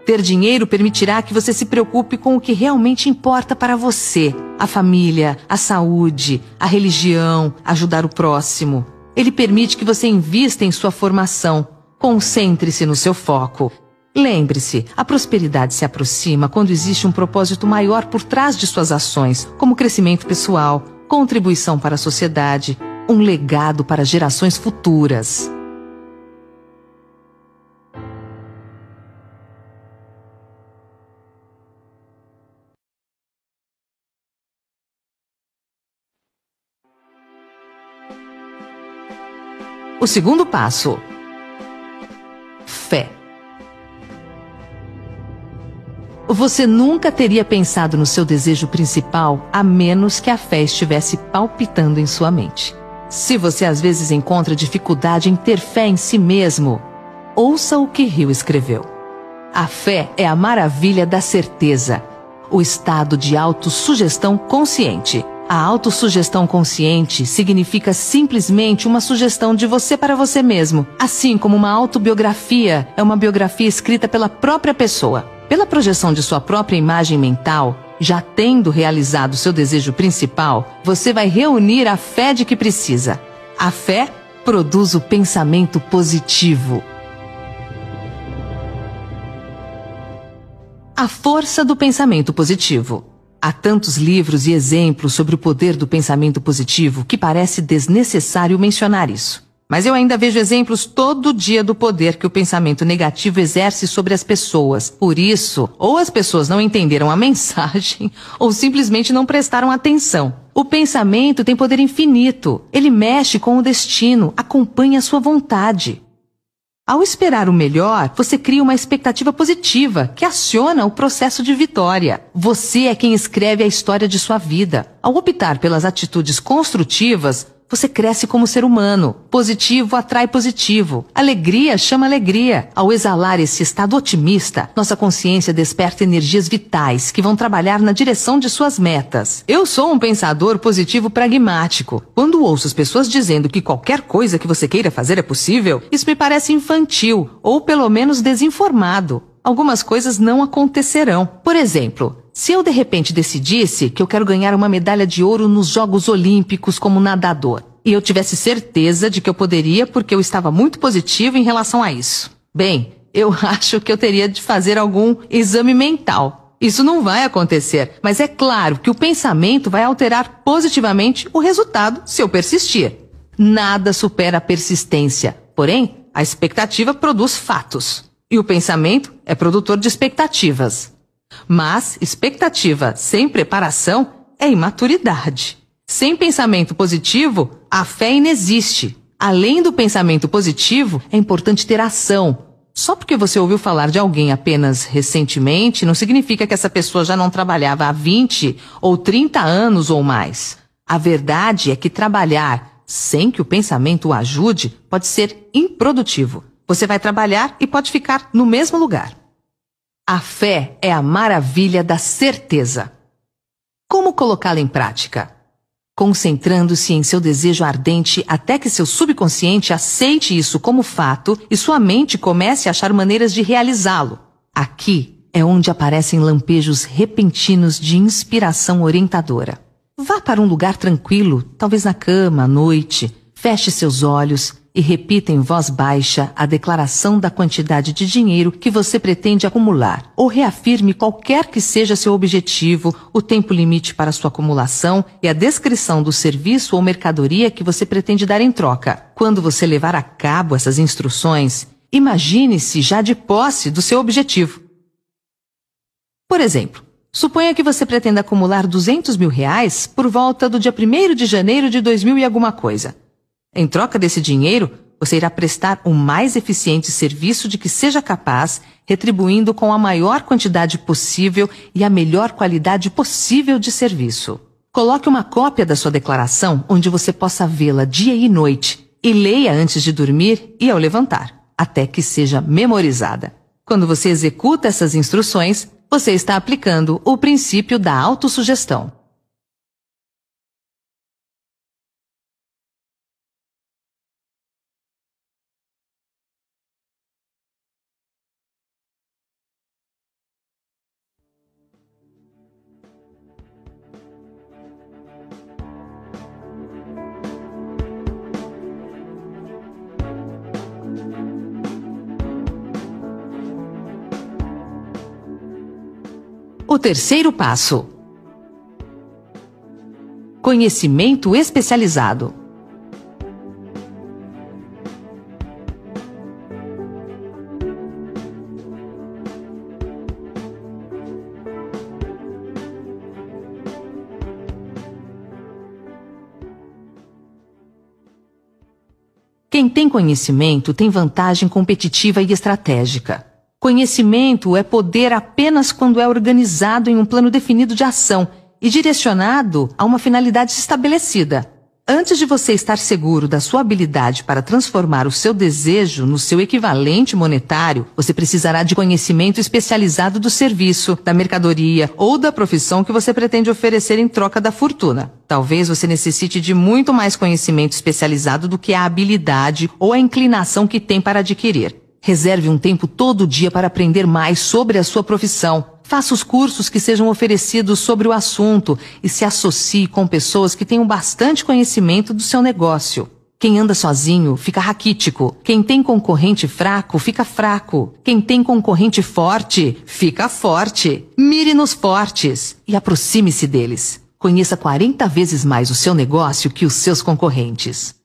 A: Ter dinheiro permitirá que você se preocupe com o que realmente importa para você: a família, a saúde, a religião, ajudar o próximo. Ele permite que você invista em sua formação. Concentre-se no seu foco. Lembre-se, a prosperidade se aproxima quando existe um propósito maior por trás de suas ações, como crescimento pessoal, contribuição para a sociedade, um legado para gerações futuras. O segundo passo: fé. Você nunca teria pensado no seu desejo principal a menos que a fé estivesse palpitando em sua mente. Se você às vezes encontra dificuldade em ter fé em si mesmo, ouça o que Hill escreveu. A fé é a maravilha da certeza, o estado de autossugestão consciente. A autossugestão consciente significa simplesmente uma sugestão de você para você mesmo, assim como uma autobiografia é uma biografia escrita pela própria pessoa. Pela projeção de sua própria imagem mental, já tendo realizado seu desejo principal, você vai reunir a fé de que precisa. A fé produz o pensamento positivo. A força do pensamento positivo. Há tantos livros e exemplos sobre o poder do pensamento positivo que parece desnecessário mencionar isso. Mas eu ainda vejo exemplos todo dia do poder que o pensamento negativo exerce sobre as pessoas. Por isso, ou as pessoas não entenderam a mensagem, ou simplesmente não prestaram atenção. O pensamento tem poder infinito. Ele mexe com o destino, acompanha a sua vontade. Ao esperar o melhor, você cria uma expectativa positiva, que aciona o processo de vitória. Você é quem escreve a história de sua vida. Ao optar pelas atitudes construtivas, você cresce como ser humano. Positivo atrai positivo. Alegria chama alegria. Ao exalar esse estado otimista, nossa consciência desperta energias vitais que vão trabalhar na direção de suas metas. Eu sou um pensador positivo pragmático. Quando ouço as pessoas dizendo que qualquer coisa que você queira fazer é possível, isso me parece infantil, ou pelo menos desinformado. Algumas coisas não acontecerão. Por exemplo, se eu de repente decidisse que eu quero ganhar uma medalha de ouro nos Jogos Olímpicos como nadador, e eu tivesse certeza de que eu poderia porque eu estava muito positivo em relação a isso. Bem, eu acho que eu teria de fazer algum exame mental. Isso não vai acontecer, mas é claro que o pensamento vai alterar positivamente o resultado se eu persistir. Nada supera a persistência, porém, a expectativa produz fatos. E o pensamento é produtor de expectativas. Mas expectativa sem preparação é imaturidade. Sem pensamento positivo, a fé inexiste. Além do pensamento positivo, é importante ter ação. Só porque você ouviu falar de alguém apenas recentemente, não significa que essa pessoa já não trabalhava há 20 ou 30 anos ou mais. A verdade é que trabalhar sem que o pensamento o ajude pode ser improdutivo. Você vai trabalhar e pode ficar no mesmo lugar. A fé é a maravilha da certeza. Como colocá-la em prática? Concentrando-se em seu desejo ardente até que seu subconsciente aceite isso como fato e sua mente comece a achar maneiras de realizá-lo. Aqui é onde aparecem lampejos repentinos de inspiração orientadora. Vá para um lugar tranquilo, talvez na cama, à noite, feche seus olhos e repita em voz baixa a declaração da quantidade de dinheiro que você pretende acumular, ou reafirme qualquer que seja seu objetivo, o tempo limite para sua acumulação e a descrição do serviço ou mercadoria que você pretende dar em troca. Quando você levar a cabo essas instruções, imagine-se já de posse do seu objetivo. Por exemplo, suponha que você pretenda acumular R$200 mil por volta do dia 1º de janeiro de 2000 e alguma coisa. Em troca desse dinheiro, você irá prestar o mais eficiente serviço de que seja capaz, retribuindo com a maior quantidade possível e a melhor qualidade possível de serviço. Coloque uma cópia da sua declaração onde você possa vê-la dia e noite e leia antes de dormir e ao levantar, até que seja memorizada. Quando você executa essas instruções, você está aplicando o princípio da autossugestão. O terceiro passo: conhecimento especializado. Quem tem conhecimento tem vantagem competitiva e estratégica. Conhecimento é poder apenas quando é organizado em um plano definido de ação e direcionado a uma finalidade estabelecida. Antes de você estar seguro da sua habilidade para transformar o seu desejo no seu equivalente monetário, você precisará de conhecimento especializado do serviço, da mercadoria ou da profissão que você pretende oferecer em troca da fortuna. Talvez você necessite de muito mais conhecimento especializado do que a habilidade ou a inclinação que tem para adquirir. Reserve um tempo todo dia para aprender mais sobre a sua profissão. Faça os cursos que sejam oferecidos sobre o assunto e se associe com pessoas que tenham bastante conhecimento do seu negócio. Quem anda sozinho fica raquítico. Quem tem concorrente fraco fica fraco. Quem tem concorrente forte fica forte. Mire nos fortes e aproxime-se deles. Conheça 40 vezes mais o seu negócio que os seus concorrentes.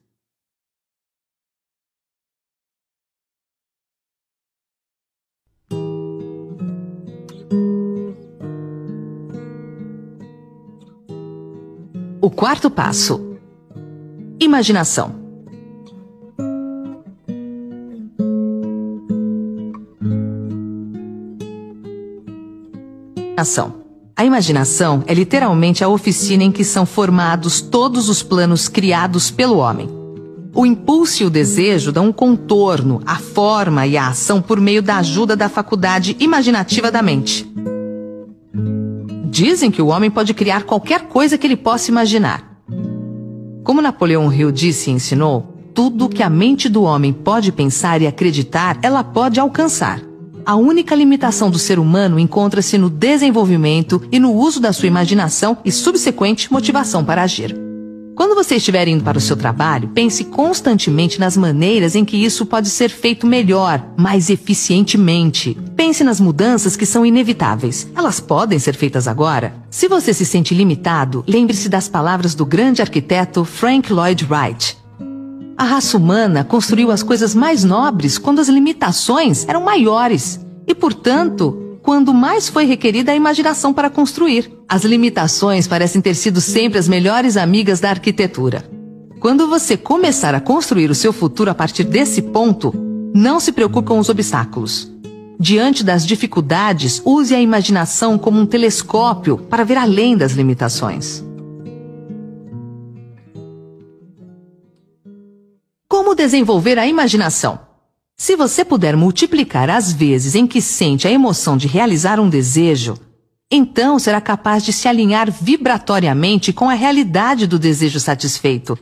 A: O quarto passo: imaginação. A imaginação é literalmente a oficina em que são formados todos os planos criados pelo homem. O impulso e o desejo dão um contorno, a forma e a ação por meio da ajuda da faculdade imaginativa da mente. Dizem que o homem pode criar qualquer coisa que ele possa imaginar. Como Napoleão Hill disse e ensinou, tudo que a mente do homem pode pensar e acreditar, ela pode alcançar. A única limitação do ser humano encontra-se no desenvolvimento e no uso da sua imaginação e subsequente motivação para agir. Quando você estiver indo para o seu trabalho, pense constantemente nas maneiras em que isso pode ser feito melhor, mais eficientemente. Pense nas mudanças que são inevitáveis. Elas podem ser feitas agora. Se você se sente limitado, lembre-se das palavras do grande arquiteto Frank Lloyd Wright. A raça humana construiu as coisas mais nobres quando as limitações eram maiores e, portanto, quando mais foi requerida a imaginação para construir. As limitações parecem ter sido sempre as melhores amigas da arquitetura. Quando você começar a construir o seu futuro a partir desse ponto, não se preocupe com os obstáculos. Diante das dificuldades, use a imaginação como um telescópio para ver além das limitações. Como desenvolver a imaginação? Se você puder multiplicar as vezes em que sente a emoção de realizar um desejo, então será capaz de se alinhar vibratoriamente com a realidade do desejo satisfeito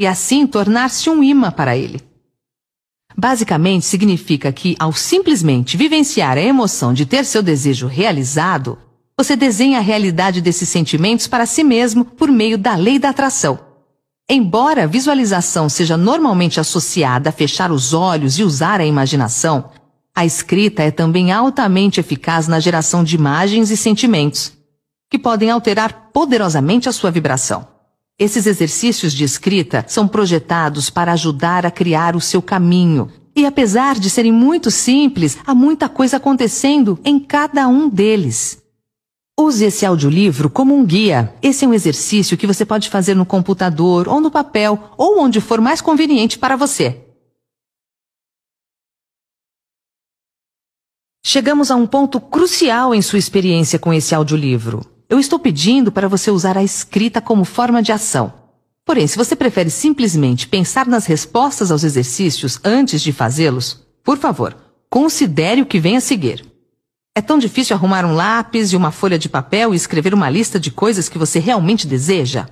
A: e assim tornar-se um imã para ele. Basicamente significa que, ao simplesmente vivenciar a emoção de ter seu desejo realizado, você desenha a realidade desses sentimentos para si mesmo por meio da lei da atração. Embora a visualização seja normalmente associada a fechar os olhos e usar a imaginação, a escrita é também altamente eficaz na geração de imagens e sentimentos, que podem alterar poderosamente a sua vibração. Esses exercícios de escrita são projetados para ajudar a criar o seu caminho, e apesar de serem muito simples, há muita coisa acontecendo em cada um deles. Use esse audiolivro como um guia. Esse é um exercício que você pode fazer no computador ou no papel, ou onde for mais conveniente para você. Chegamos a um ponto crucial em sua experiência com esse audiolivro. Eu estou pedindo para você usar a escrita como forma de ação. Porém, se você prefere simplesmente pensar nas respostas aos exercícios antes de fazê-los, por favor, considere o que vem a seguir. É tão difícil arrumar um lápis e uma folha de papel e escrever uma lista de coisas que você realmente deseja?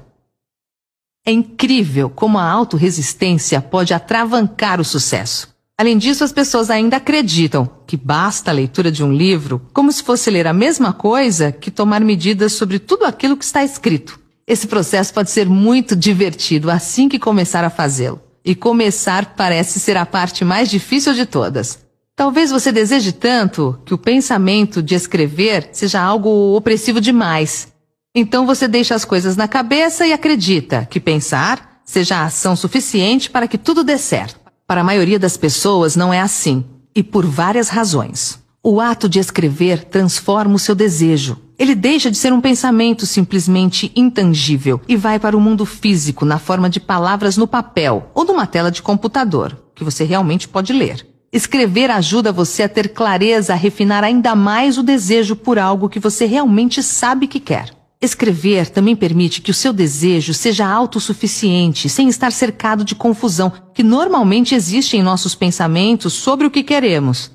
A: É incrível como a autorresistência pode atravancar o sucesso. Além disso, as pessoas ainda acreditam que basta a leitura de um livro como se fosse ler a mesma coisa que tomar medidas sobre tudo aquilo que está escrito. Esse processo pode ser muito divertido assim que começar a fazê-lo. E começar parece ser a parte mais difícil de todas. Talvez você deseje tanto que o pensamento de escrever seja algo opressivo demais. Então você deixa as coisas na cabeça e acredita que pensar seja a ação suficiente para que tudo dê certo. Para a maioria das pessoas não é assim, e por várias razões. O ato de escrever transforma o seu desejo. Ele deixa de ser um pensamento simplesmente intangível e vai para o mundo físico na forma de palavras no papel ou numa tela de computador, que você realmente pode ler. Escrever ajuda você a ter clareza, a refinar ainda mais o desejo por algo que você realmente sabe que quer. Escrever também permite que o seu desejo seja autossuficiente, sem estar cercado de confusão, que normalmente existe em nossos pensamentos sobre o que queremos.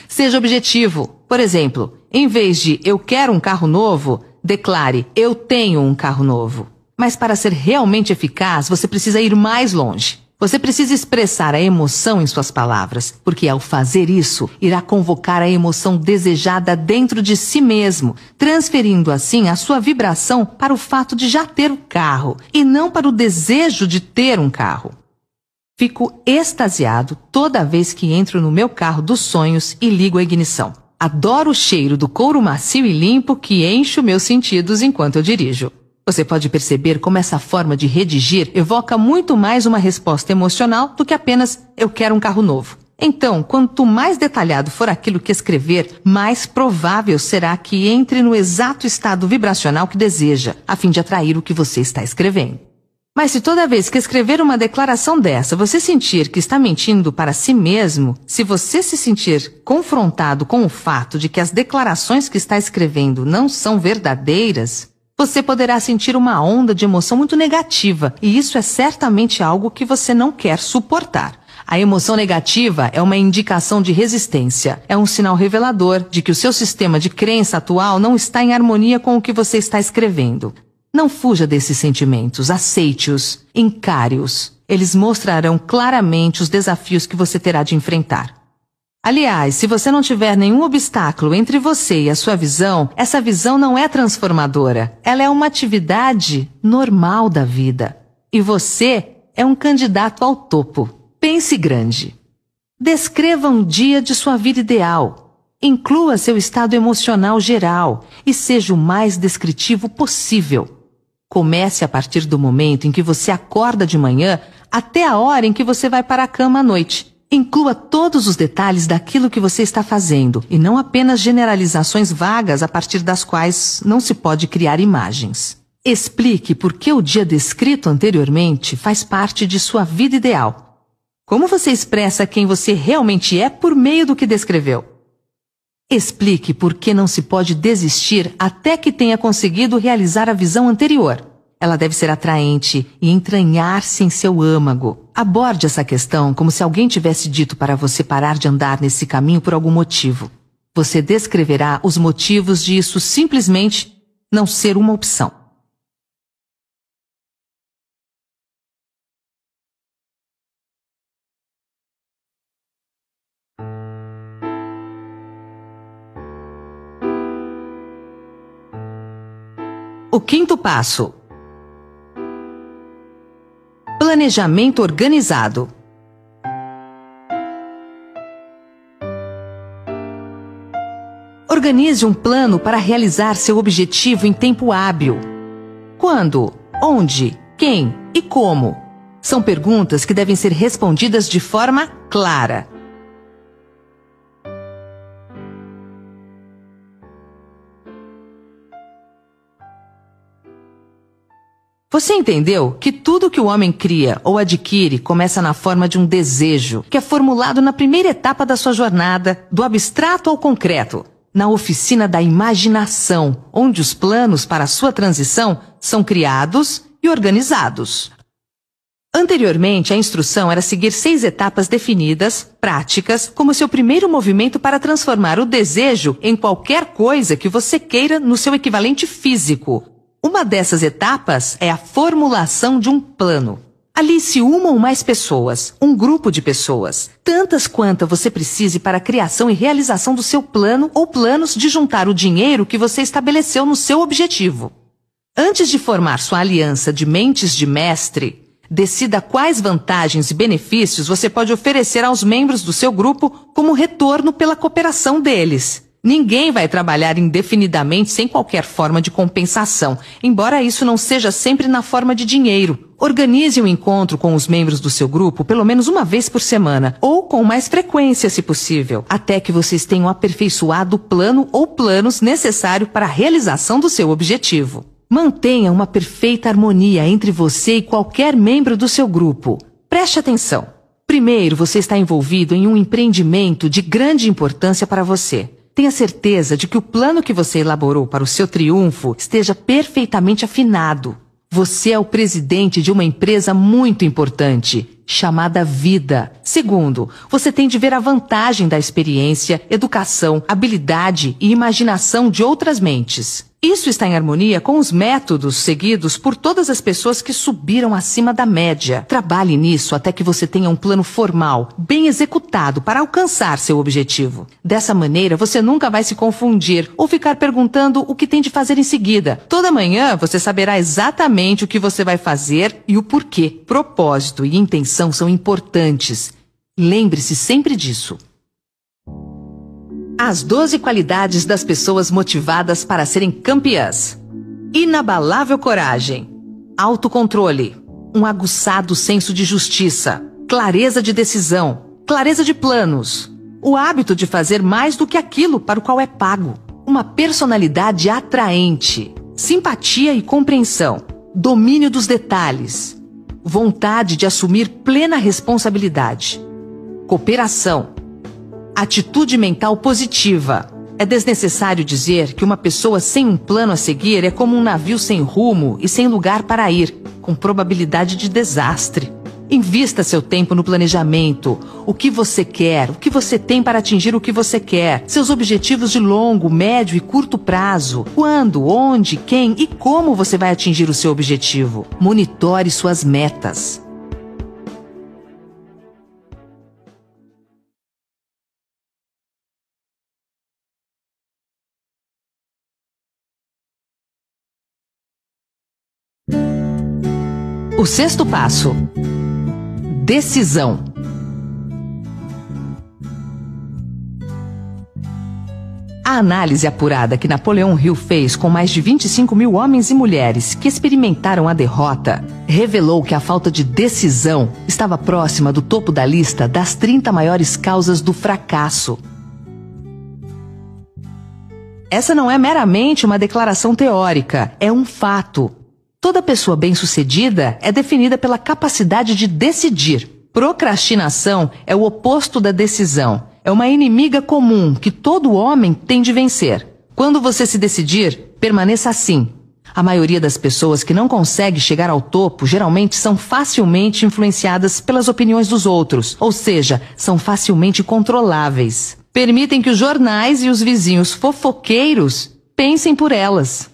A: Seja objetivo. Por exemplo, em vez de "eu quero um carro novo", declare "eu tenho um carro novo". Mas para ser realmente eficaz, você precisa ir mais longe. Você precisa expressar a emoção em suas palavras, porque ao fazer isso, irá convocar a emoção desejada dentro de si mesmo, transferindo assim a sua vibração para o fato de já ter o carro, e não para o desejo de ter um carro. Fico extasiado toda vez que entro no meu carro dos sonhos e ligo a ignição. Adoro o cheiro do couro macio e limpo que enche os meus sentidos enquanto eu dirijo. Você pode perceber como essa forma de redigir evoca muito mais uma resposta emocional do que apenas "eu quero um carro novo". Então, quanto mais detalhado for aquilo que escrever, mais provável será que entre no exato estado vibracional que deseja, a fim de atrair o que você está escrevendo. Mas se toda vez que escrever uma declaração dessa você sentir que está mentindo para si mesmo, se você se sentir confrontado com o fato de que as declarações que está escrevendo não são verdadeiras, você poderá sentir uma onda de emoção muito negativa, e isso é certamente algo que você não quer suportar. A emoção negativa é uma indicação de resistência, é um sinal revelador de que o seu sistema de crença atual não está em harmonia com o que você está escrevendo. Não fuja desses sentimentos, aceite-os, encare-os. Eles mostrarão claramente os desafios que você terá de enfrentar. Aliás, se você não tiver nenhum obstáculo entre você e a sua visão, essa visão não é transformadora. Ela é uma atividade normal da vida. E você é um candidato ao topo. Pense grande. Descreva um dia de sua vida ideal. Inclua seu estado emocional geral e seja o mais descritivo possível. Comece a partir do momento em que você acorda de manhã até a hora em que você vai para a cama à noite. Inclua todos os detalhes daquilo que você está fazendo e não apenas generalizações vagas a partir das quais não se pode criar imagens. Explique por que o dia descrito anteriormente faz parte de sua vida ideal. Como você expressa quem você realmente é por meio do que descreveu? Explique por que não se pode desistir até que tenha conseguido realizar a visão anterior. Ela deve ser atraente e entranhar-se em seu âmago. Aborde essa questão como se alguém tivesse dito para você parar de andar nesse caminho por algum motivo. Você descreverá os motivos de isso simplesmente não ser uma opção. O quinto passo: planejamento organizado. Organize um plano para realizar seu objetivo em tempo hábil. Quando, onde, quem e como? São perguntas que devem ser respondidas de forma clara. Você entendeu que tudo que o homem cria ou adquire começa na forma de um desejo, que é formulado na primeira etapa da sua jornada, do abstrato ao concreto, na oficina da imaginação, onde os planos para a sua transição são criados e organizados. Anteriormente, a instrução era seguir 6 etapas definidas, práticas, como seu primeiro movimento para transformar o desejo em qualquer coisa que você queira no seu equivalente físico. Uma dessas etapas é a formulação de um plano. Alice uma ou mais pessoas, um grupo de pessoas, tantas quantas você precise para a criação e realização do seu plano ou planos de juntar o dinheiro que você estabeleceu no seu objetivo. Antes de formar sua aliança de mentes de mestre, decida quais vantagens e benefícios você pode oferecer aos membros do seu grupo como retorno pela cooperação deles. Ninguém vai trabalhar indefinidamente sem qualquer forma de compensação, embora isso não seja sempre na forma de dinheiro. Organize um encontro com os membros do seu grupo pelo menos uma vez por semana, ou com mais frequência, se possível, até que vocês tenham aperfeiçoado o plano ou planos necessários para a realização do seu objetivo. Mantenha uma perfeita harmonia entre você e qualquer membro do seu grupo. Preste atenção. Primeiro, você está envolvido em um empreendimento de grande importância para você. Tenha certeza de que o plano que você elaborou para o seu triunfo esteja perfeitamente afinado. Você é o presidente de uma empresa muito importante, chamada vida. Segundo, você tem de ver a vantagem da experiência, educação, habilidade e imaginação de outras mentes. Isso está em harmonia com os métodos seguidos por todas as pessoas que subiram acima da média. Trabalhe nisso até que você tenha um plano formal, bem executado para alcançar seu objetivo. Dessa maneira, você nunca vai se confundir ou ficar perguntando o que tem de fazer em seguida. Toda manhã, você saberá exatamente o que você vai fazer e o porquê. Propósito e intenção são importantes. Lembre-se sempre disso. As 12 qualidades das pessoas motivadas para serem campeãs. Inabalável coragem, autocontrole, um aguçado senso de justiça, clareza de decisão, clareza de planos, o hábito de fazer mais do que aquilo para o qual é pago, uma personalidade atraente, simpatia e compreensão, domínio dos detalhes, vontade de assumir plena responsabilidade, cooperação, atitude mental positiva. É desnecessário dizer que uma pessoa sem um plano a seguir é como um navio sem rumo e sem lugar para ir, com probabilidade de desastre. Invista seu tempo no planejamento. O que você quer, o que você tem para atingir o que você quer, seus objetivos de longo, médio e curto prazo. Quando, onde, quem e como você vai atingir o seu objetivo. Monitore suas metas. O sexto passo: decisão. A análise apurada que Napoleão Hill fez com mais de 25 mil homens e mulheres que experimentaram a derrota revelou que a falta de decisão estava próxima do topo da lista das 30 maiores causas do fracasso. Essa não é meramente uma declaração teórica, é um fato. Toda pessoa bem-sucedida é definida pela capacidade de decidir. Procrastinação é o oposto da decisão. É uma inimiga comum que todo homem tem de vencer. Quando você se decidir, permaneça assim. A maioria das pessoas que não consegue chegar ao topo geralmente são facilmente influenciadas pelas opiniões dos outros, ou seja, são facilmente controláveis. Permitem que os jornais e os vizinhos fofoqueiros pensem por elas.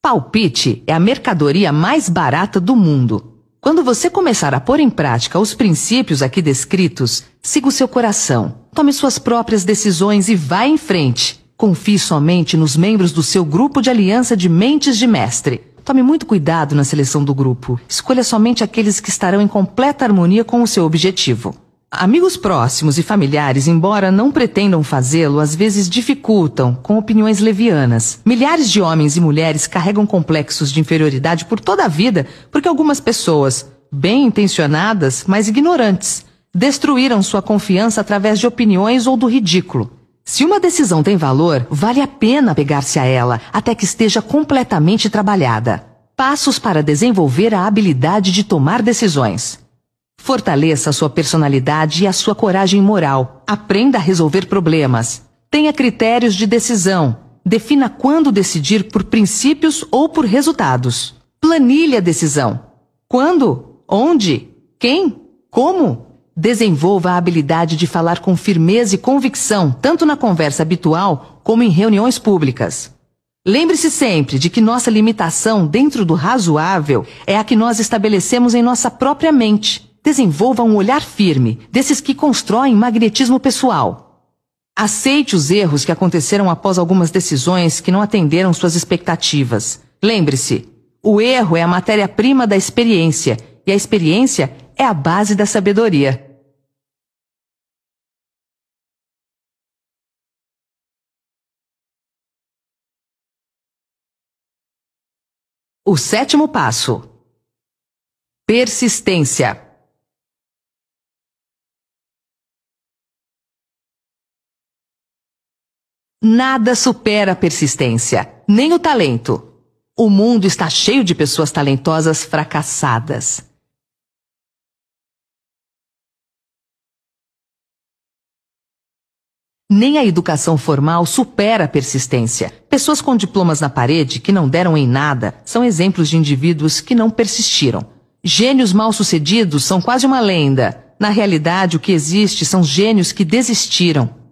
A: Palpite é a mercadoria mais barata do mundo. Quando você começar a pôr em prática os princípios aqui descritos, siga o seu coração. Tome suas próprias decisões e vá em frente. Confie somente nos membros do seu grupo de aliança de mentes de mestre. Tome muito cuidado na seleção do grupo. Escolha somente aqueles que estarão em completa harmonia com o seu objetivo. Amigos próximos e familiares, embora não pretendam fazê-lo, às vezes dificultam com opiniões levianas. Milhares de homens e mulheres carregam complexos de inferioridade por toda a vida porque algumas pessoas, bem intencionadas, mas ignorantes, destruíram sua confiança através de opiniões ou do ridículo. Se uma decisão tem valor, vale a pena pegar-se a ela até que esteja completamente trabalhada. Passos para desenvolver a habilidade de tomar decisões. Fortaleça a sua personalidade e a sua coragem moral. Aprenda a resolver problemas. Tenha critérios de decisão. Defina quando decidir por princípios ou por resultados. Planilhe a decisão. Quando? Onde? Quem? Como? Desenvolva a habilidade de falar com firmeza e convicção, tanto na conversa habitual como em reuniões públicas. Lembre-se sempre de que nossa limitação dentro do razoável é a que nós estabelecemos em nossa própria mente. Desenvolva um olhar firme, desses que constroem magnetismo pessoal. Aceite os erros que aconteceram após algumas decisões que não atenderam suas expectativas. Lembre-se, o erro é a matéria-prima da experiência, e a experiência é a base da sabedoria. O sétimo passo: persistência. Nada supera a persistência, nem o talento. O mundo está cheio de pessoas talentosas fracassadas. Nem a educação formal supera a persistência. Pessoas com diplomas na parede que não deram em nada são exemplos de indivíduos que não persistiram. Gênios mal-sucedidos são quase uma lenda. Na realidade, o que existe são gênios que desistiram.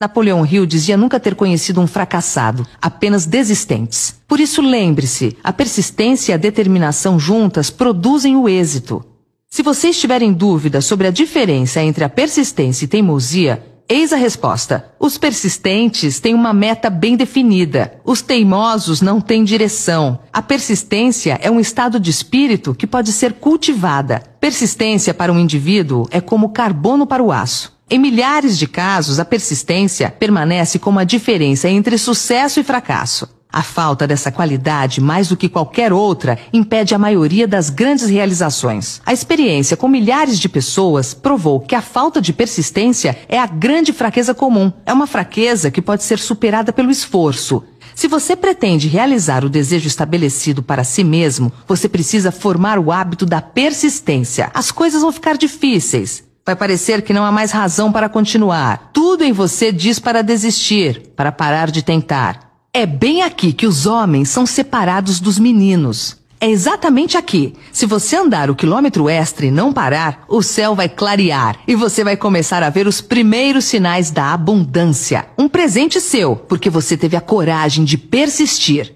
A: Napoleão Hill dizia nunca ter conhecido um fracassado, apenas desistentes. Por isso lembre-se, a persistência e a determinação juntas produzem o êxito. Se você estiver em dúvida sobre a diferença entre a persistência e teimosia, eis a resposta. Os persistentes têm uma meta bem definida. Os teimosos não têm direção. A persistência é um estado de espírito que pode ser cultivada. Persistência para um indivíduo é como carbono para o aço. Em milhares de casos, a persistência permanece como a diferença entre sucesso e fracasso. A falta dessa qualidade, mais do que qualquer outra, impede a maioria das grandes realizações. A experiência com milhares de pessoas provou que a falta de persistência é a grande fraqueza comum. É uma fraqueza que pode ser superada pelo esforço. Se você pretende realizar o desejo estabelecido para si mesmo, você precisa formar o hábito da persistência. As coisas vão ficar difíceis. Vai parecer que não há mais razão para continuar. Tudo em você diz para desistir, para parar de tentar. É bem aqui que os homens são separados dos meninos. É exatamente aqui. Se você andar o quilômetro extra e não parar, o céu vai clarear e você vai começar a ver os primeiros sinais da abundância. Um presente seu, porque você teve a coragem de persistir.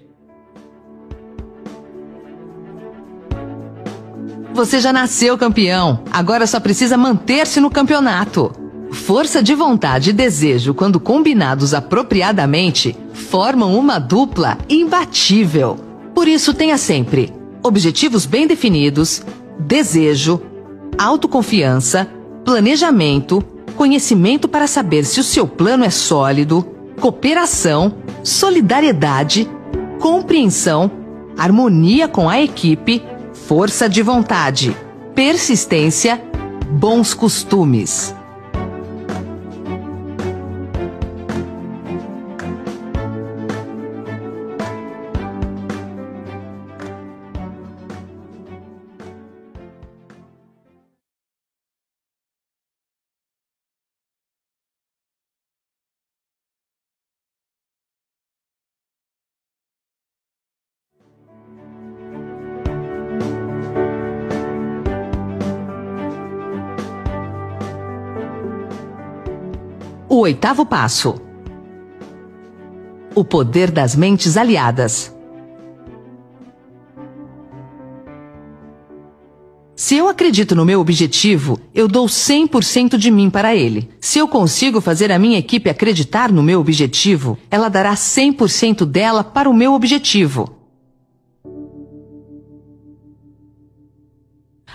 A: Você já nasceu campeão, agora só precisa manter-se no campeonato. Força de vontade e desejo, quando combinados apropriadamente, formam uma dupla imbatível. Por isso tenha sempre objetivos bem definidos, desejo, autoconfiança, planejamento, conhecimento para saber se o seu plano é sólido, cooperação, solidariedade, compreensão, harmonia com a equipe, força de vontade, persistência, bons costumes. O 8º passo. O poder das mentes aliadas. Se eu acredito no meu objetivo, eu dou 100% de mim para ele. Se eu consigo fazer a minha equipe acreditar no meu objetivo, ela dará 100% dela para o meu objetivo.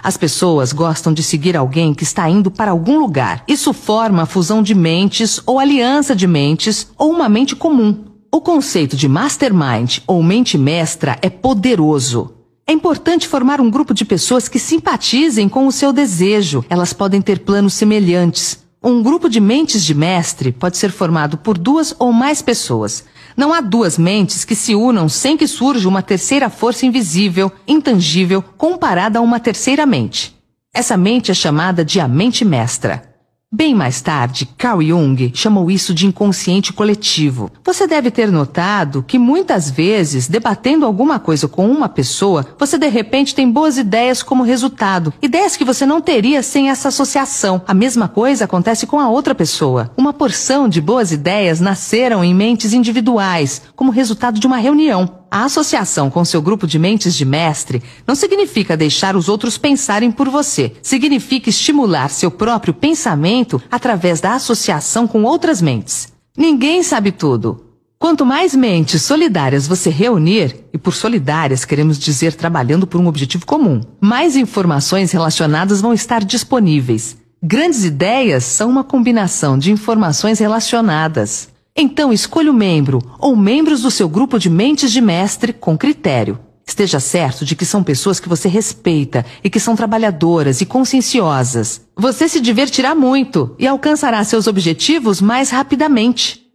A: As pessoas gostam de seguir alguém que está indo para algum lugar. Isso forma a fusão de mentes, ou aliança de mentes, ou uma mente comum. O conceito de mastermind ou mente mestra é poderoso. É importante formar um grupo de pessoas que simpatizem com o seu desejo. Elas podem ter planos semelhantes. Um grupo de mentes de mestre pode ser formado por 2 ou mais pessoas. Não há 2 mentes que se unam sem que surja uma terceira força invisível, intangível, comparada a uma terceira mente. Essa mente é chamada de a mente mestra. Bem mais tarde, Carl Jung chamou isso de inconsciente coletivo. Você deve ter notado que muitas vezes, debatendo alguma coisa com uma pessoa, você de repente tem boas ideias como resultado. Ideias que você não teria sem essa associação. A mesma coisa acontece com a outra pessoa. Uma porção de boas ideias nasceram em mentes individuais, como resultado de uma reunião. A associação com seu grupo de mentes de mestre não significa deixar os outros pensarem por você. Significa estimular seu próprio pensamento através da associação com outras mentes. Ninguém sabe tudo. Quanto mais mentes solidárias você reunir, e por solidárias queremos dizer trabalhando por um objetivo comum, mais informações relacionadas vão estar disponíveis. Grandes ideias são uma combinação de informações relacionadas. Então escolha o membro ou membros do seu grupo de mentes de mestre com critério. Esteja certo de que são pessoas que você respeita e que são trabalhadoras e conscienciosas. Você se divertirá muito e alcançará seus objetivos mais rapidamente.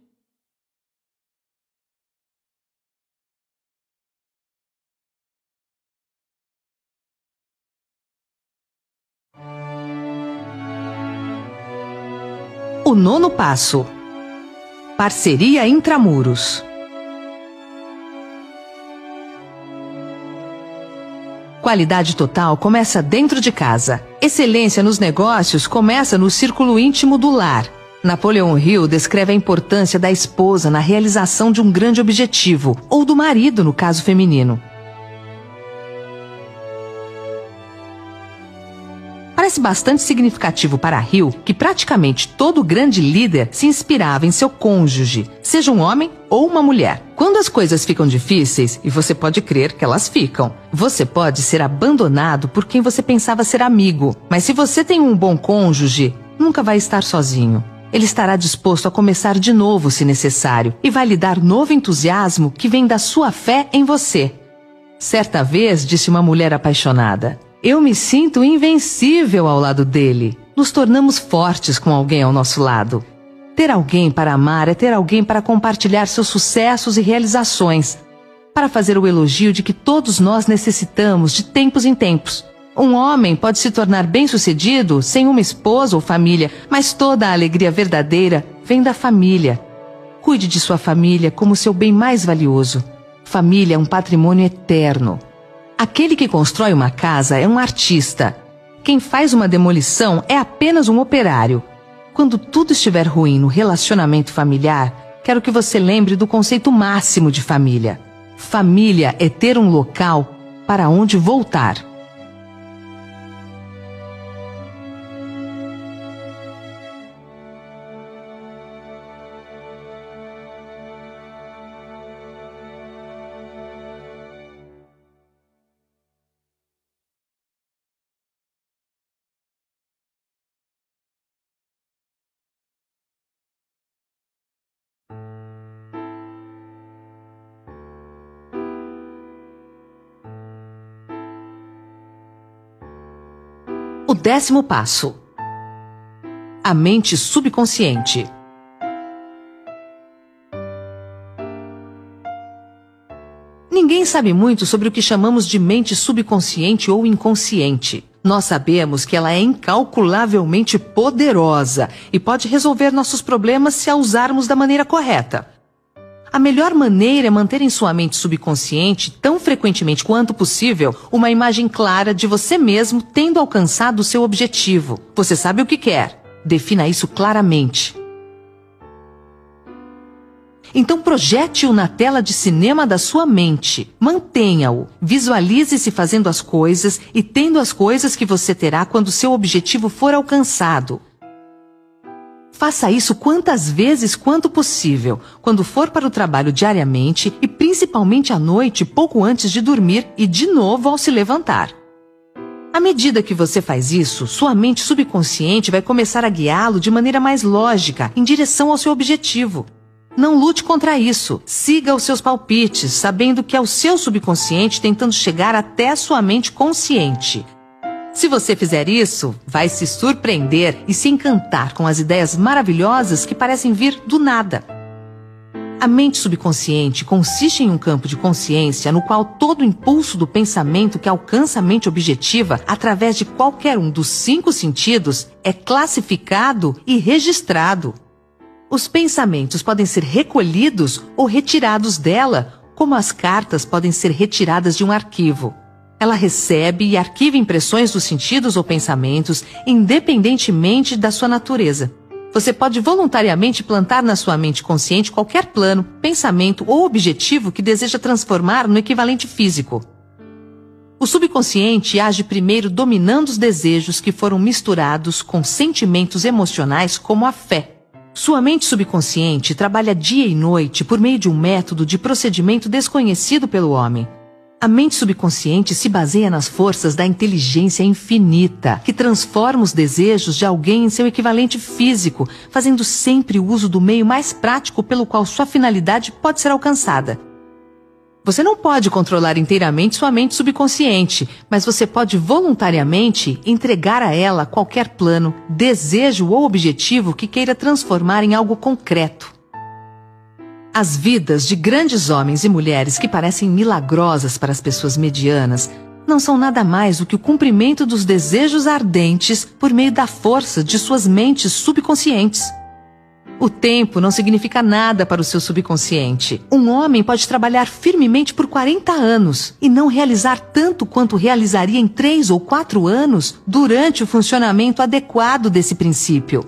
A: O 9º passo. Parceria intramuros. Qualidade total começa dentro de casa. Excelência nos negócios começa no círculo íntimo do lar. Napoleon Hill descreve a importância da esposa na realização de um grande objetivo, ou do marido no caso feminino. Parece bastante significativo para Hill que praticamente todo grande líder se inspirava em seu cônjuge, seja um homem ou uma mulher. Quando as coisas ficam difíceis, e você pode crer que elas ficam, você pode ser abandonado por quem você pensava ser amigo. Mas se você tem um bom cônjuge, nunca vai estar sozinho. Ele estará disposto a começar de novo se necessário e vai lhe dar novo entusiasmo que vem da sua fé em você. Certa vez, disse uma mulher apaixonada: "Eu me sinto invencível ao lado dele." Nos tornamos fortes com alguém ao nosso lado. Ter alguém para amar é ter alguém para compartilhar seus sucessos e realizações, para fazer o elogio de que todos nós necessitamos de tempos em tempos. Um homem pode se tornar bem-sucedido sem uma esposa ou família, mas toda a alegria verdadeira vem da família. Cuide de sua família como seu bem mais valioso. Família é um patrimônio eterno. Aquele que constrói uma casa é um artista. Quem faz uma demolição é apenas um operário. Quando tudo estiver ruim no relacionamento familiar, quero que você lembre do conceito máximo de família. Família é ter um local para onde voltar. O 10º passo: a mente subconsciente. Ninguém sabe muito sobre o que chamamos de mente subconsciente ou inconsciente. Nós sabemos que ela é incalculavelmente poderosa e pode resolver nossos problemas se a usarmos da maneira correta. A melhor maneira é manter em sua mente subconsciente, tão frequentemente quanto possível, uma imagem clara de você mesmo tendo alcançado o seu objetivo. Você sabe o que quer. Defina isso claramente. Então projete-o na tela de cinema da sua mente. Mantenha-o. Visualize-se fazendo as coisas e tendo as coisas que você terá quando seu objetivo for alcançado. Faça isso quantas vezes quanto possível, quando for para o trabalho diariamente e principalmente à noite, pouco antes de dormir e de novo ao se levantar. À medida que você faz isso, sua mente subconsciente vai começar a guiá-lo de maneira mais lógica, em direção ao seu objetivo. Não lute contra isso. Siga os seus palpites, sabendo que é o seu subconsciente tentando chegar até a sua mente consciente. Se você fizer isso, vai se surpreender e se encantar com as ideias maravilhosas que parecem vir do nada. A mente subconsciente consiste em um campo de consciência no qual todo impulso do pensamento que alcança a mente objetiva através de qualquer um dos 5 sentidos é classificado e registrado. Os pensamentos podem ser recolhidos ou retirados dela, como as cartas podem ser retiradas de um arquivo. Ela recebe e arquiva impressões dos sentidos ou pensamentos, independentemente da sua natureza. Você pode voluntariamente plantar na sua mente consciente qualquer plano, pensamento ou objetivo que deseja transformar no equivalente físico. O subconsciente age primeiro dominando os desejos que foram misturados com sentimentos emocionais como a fé. Sua mente subconsciente trabalha dia e noite por meio de um método de procedimento desconhecido pelo homem. A mente subconsciente se baseia nas forças da inteligência infinita, que transforma os desejos de alguém em seu equivalente físico, fazendo sempre uso do meio mais prático pelo qual sua finalidade pode ser alcançada. Você não pode controlar inteiramente sua mente subconsciente, mas você pode voluntariamente entregar a ela qualquer plano, desejo ou objetivo que queira transformar em algo concreto. As vidas de grandes homens e mulheres que parecem milagrosas para as pessoas medianas não são nada mais do que o cumprimento dos desejos ardentes por meio da força de suas mentes subconscientes. O tempo não significa nada para o seu subconsciente. Um homem pode trabalhar firmemente por 40 anos e não realizar tanto quanto realizaria em 3 ou 4 anos durante o funcionamento adequado desse princípio.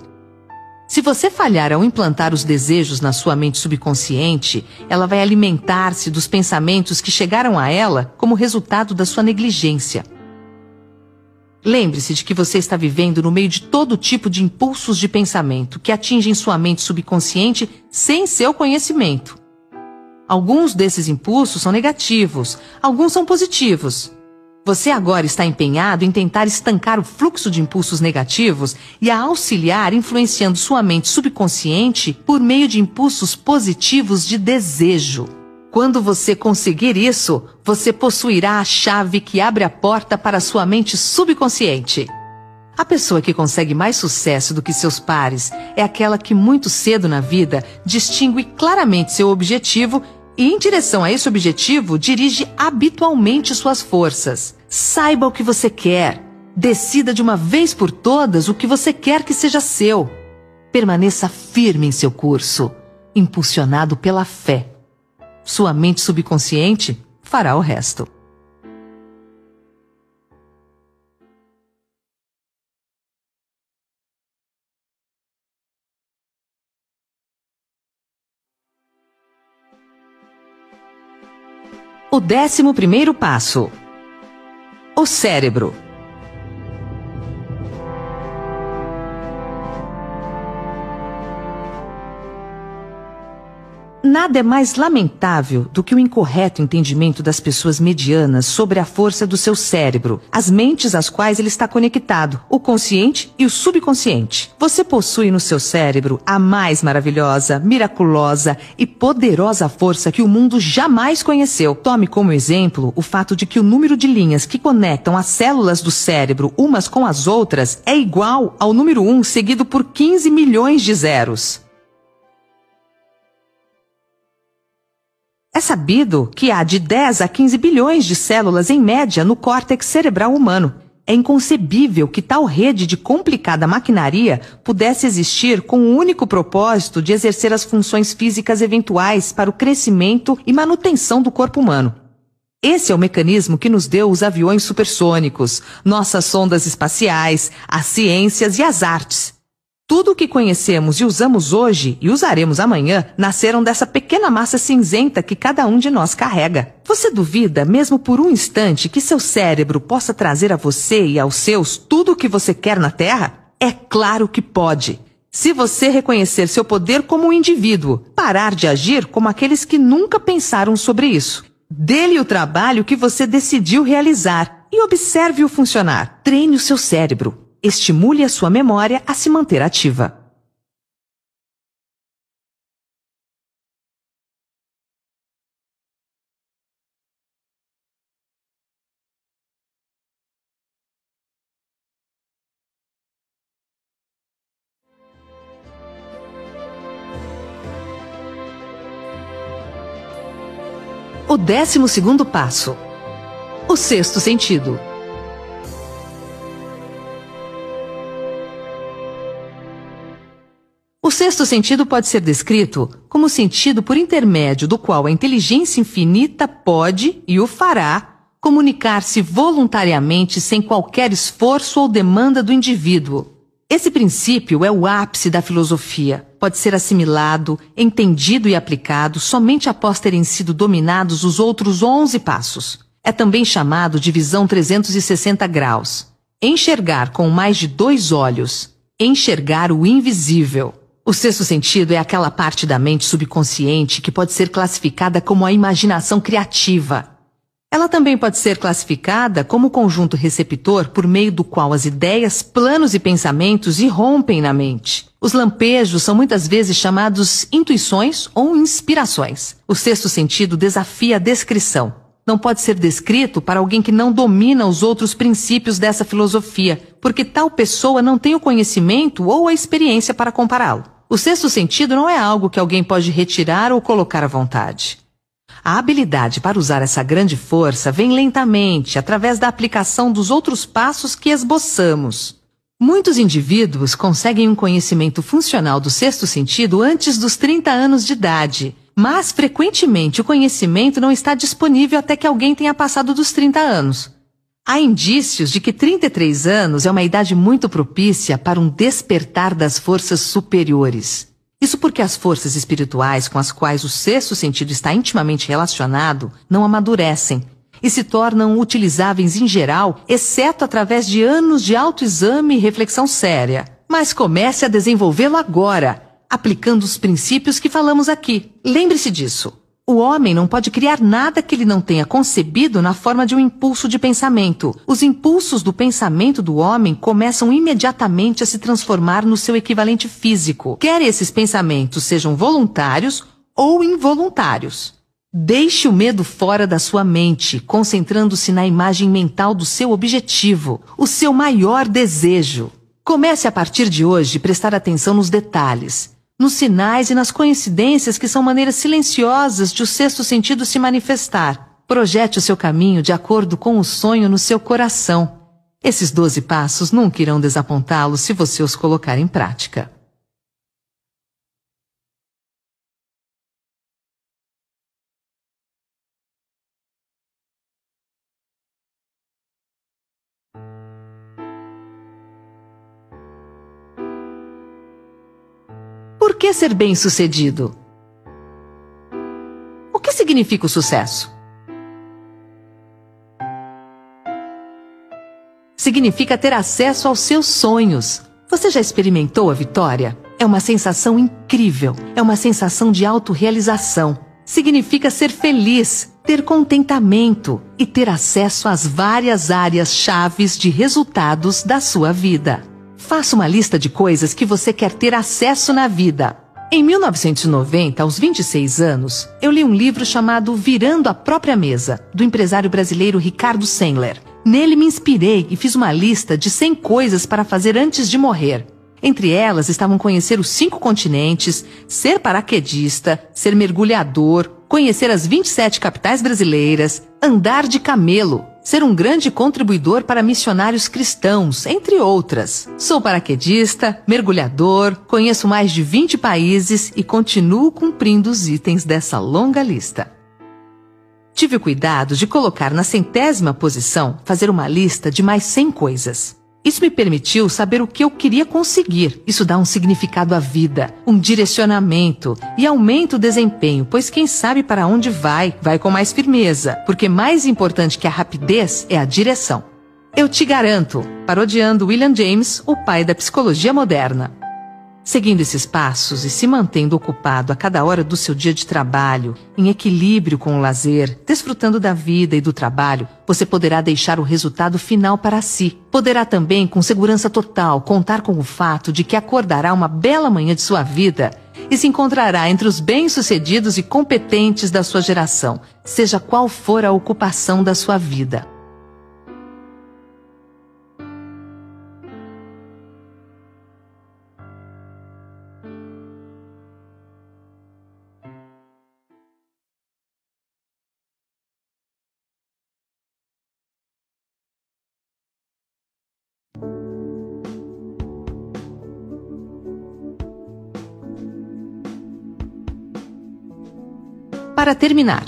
A: Se você falhar ao implantar os desejos na sua mente subconsciente, ela vai alimentar-se dos pensamentos que chegaram a ela como resultado da sua negligência. Lembre-se de que você está vivendo no meio de todo tipo de impulsos de pensamento que atingem sua mente subconsciente sem seu conhecimento. Alguns desses impulsos são negativos, alguns são positivos. Você agora está empenhado em tentar estancar o fluxo de impulsos negativos e a auxiliar influenciando sua mente subconsciente por meio de impulsos positivos de desejo. Quando você conseguir isso, você possuirá a chave que abre a porta para sua mente subconsciente. A pessoa que consegue mais sucesso do que seus pares é aquela que muito cedo na vida distingue claramente seu objetivo e, em direção a esse objetivo, dirige habitualmente suas forças. Saiba o que você quer. Decida de uma vez por todas o que você quer que seja seu. Permaneça firme em seu curso, impulsionado pela fé. Sua mente subconsciente fará o resto. O 11º passo: o cérebro. Nada é mais lamentável do que o incorreto entendimento das pessoas medianas sobre a força do seu cérebro, as mentes às quais ele está conectado, o consciente e o subconsciente. Você possui no seu cérebro a mais maravilhosa, miraculosa e poderosa força que o mundo jamais conheceu. Tome como exemplo o fato de que o número de linhas que conectam as células do cérebro umas com as outras é igual ao número 1 seguido por 15 milhões de zeros. É sabido que há de 10 a 15 bilhões de células em média no córtex cerebral humano. É inconcebível que tal rede de complicada maquinaria pudesse existir com o único propósito de exercer as funções físicas eventuais para o crescimento e manutenção do corpo humano. Esse é o mecanismo que nos deu os aviões supersônicos, nossas sondas espaciais, as ciências e as artes. Tudo o que conhecemos e usamos hoje e usaremos amanhã nasceram dessa pequena massa cinzenta que cada um de nós carrega. Você duvida, mesmo por um instante, que seu cérebro possa trazer a você e aos seus tudo o que você quer na Terra? É claro que pode. Se você reconhecer seu poder como um indivíduo, parar de agir como aqueles que nunca pensaram sobre isso. Dê-lhe o trabalho que você decidiu realizar e observe-o funcionar. Treine o seu cérebro. Estimule a sua memória a se manter ativa. O 12º passo. O sexto sentido. O sexto sentido pode ser descrito como o sentido por intermédio do qual a inteligência infinita pode, e o fará, comunicar-se voluntariamente sem qualquer esforço ou demanda do indivíduo. Esse princípio é o ápice da filosofia. Pode ser assimilado, entendido e aplicado somente após terem sido dominados os outros 11 passos. É também chamado de visão 360 graus. Enxergar com mais de 2 olhos. Enxergar o invisível. O sexto sentido é aquela parte da mente subconsciente que pode ser classificada como a imaginação criativa. Ela também pode ser classificada como o conjunto receptor por meio do qual as ideias, planos e pensamentos irrompem na mente. Os lampejos são muitas vezes chamados intuições ou inspirações. O sexto sentido desafia a descrição. Não pode ser descrito para alguém que não domina os outros princípios dessa filosofia, porque tal pessoa não tem o conhecimento ou a experiência para compará-lo. O sexto sentido não é algo que alguém pode retirar ou colocar à vontade. A habilidade para usar essa grande força vem lentamente, através da aplicação dos outros passos que esboçamos. Muitos indivíduos conseguem um conhecimento funcional do sexto sentido antes dos 30 anos de idade, mas frequentemente o conhecimento não está disponível até que alguém tenha passado dos 30 anos. Há indícios de que 33 anos é uma idade muito propícia para um despertar das forças superiores. Isso porque as forças espirituais com as quais o sexto sentido está intimamente relacionado não amadurecem e se tornam utilizáveis em geral, exceto através de anos de autoexame e reflexão séria. Mas comece a desenvolvê-lo agora, aplicando os princípios que falamos aqui. Lembre-se disso. O homem não pode criar nada que ele não tenha concebido na forma de um impulso de pensamento. Os impulsos do pensamento do homem começam imediatamente a se transformar no seu equivalente físico, quer esses pensamentos sejam voluntários ou involuntários. Deixe o medo fora da sua mente, concentrando-se na imagem mental do seu objetivo, o seu maior desejo. Comece a partir de hoje a prestar atenção nos detalhes, nos sinais e nas coincidências que são maneiras silenciosas de o sexto sentido se manifestar. Projete o seu caminho de acordo com o sonho no seu coração. Esses 12 passos nunca irão desapontá-lo se você os colocar em prática. Por que ser bem-sucedido? O que significa o sucesso? Significa ter acesso aos seus sonhos. Você já experimentou a vitória? É É uma sensação incrível, é uma sensação de autorrealização. Significa ser feliz, ter contentamento e ter acesso às várias áreas chaves de resultados da sua vida. Faça uma lista de coisas que você quer ter acesso na vida. Em 1990, aos 26 anos, eu li um livro chamado Virando a Própria Mesa, do empresário brasileiro Ricardo Sandler. Nele me inspirei e fiz uma lista de 100 coisas para fazer antes de morrer. Entre elas estavam conhecer os 5 continentes, ser paraquedista, ser mergulhador, conhecer as 27 capitais brasileiras, andar de camelo, ser um grande contribuidor para missionários cristãos, entre outras. Sou paraquedista, mergulhador, conheço mais de 20 países e continuo cumprindo os itens dessa longa lista. Tive o cuidado de colocar na 100ª posição, fazer uma lista de mais 100 coisas. Isso me permitiu saber o que eu queria conseguir. Isso dá um significado à vida, um direcionamento e aumenta o desempenho, pois quem sabe para onde vai com mais firmeza, porque mais importante que a rapidez é a direção. Eu te garanto, parodiando William James, o pai da psicologia moderna. Seguindo esses passos e se mantendo ocupado a cada hora do seu dia de trabalho, em equilíbrio com o lazer, desfrutando da vida e do trabalho, você poderá deixar o resultado final para si. Poderá também, com segurança total, contar com o fato de que acordará uma bela manhã de sua vida e se encontrará entre os bem-sucedidos e competentes da sua geração, seja qual for a ocupação da sua vida. Para terminar,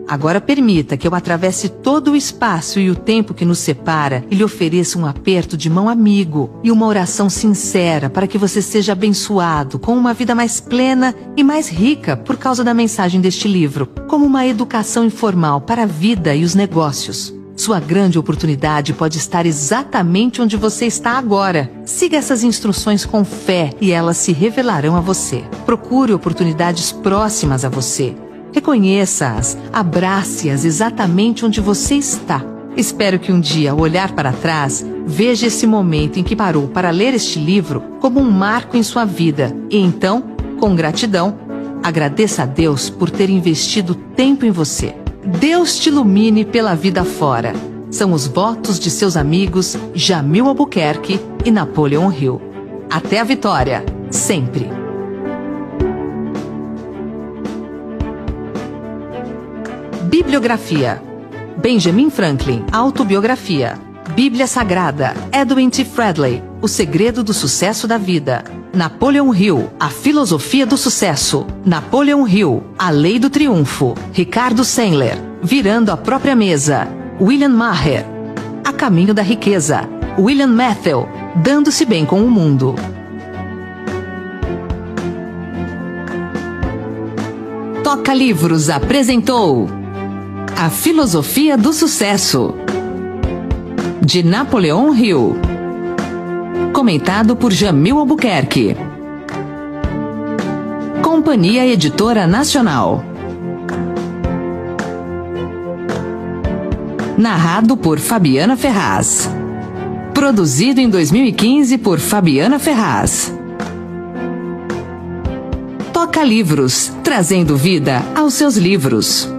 A: agora permita que eu atravesse todo o espaço e o tempo que nos separa e lhe ofereça um aperto de mão amigo e uma oração sincera para que você seja abençoado com uma vida mais plena e mais rica por causa da mensagem deste livro, como uma educação informal para a vida e os negócios. Sua grande oportunidade pode estar exatamente onde você está agora. Siga essas instruções com fé e elas se revelarão a você. Procure oportunidades próximas a você. Reconheça-as, abrace-as exatamente onde você está. Espero que um dia, ao olhar para trás, veja esse momento em que parou para ler este livro como um marco em sua vida e então, com gratidão, agradeça a Deus por ter investido tempo em você. Deus te ilumine pela vida fora. São os votos de seus amigos Jamil Albuquerque e Napoleon Hill. Até a vitória, sempre! Bibliografia: Benjamin Franklin, autobiografia. Bíblia Sagrada, Edwin T. Fredley, O Segredo do Sucesso da Vida. Napoleon Hill, A Filosofia do Sucesso. Napoleon Hill, A Lei do Triunfo. Ricardo Sandler, Virando a Própria Mesa. William Maher, A Caminho da Riqueza. William Matthau, Dando-se Bem com o Mundo. Toca Livros apresentou A Filosofia do Sucesso, de Napoleon Hill. Comentado por Jamil Albuquerque. Companhia Editora Nacional. Narrado por Fabiana Ferraz. Produzido em 2015 por Fabiana Ferraz. Toca Livros, trazendo vida aos seus livros.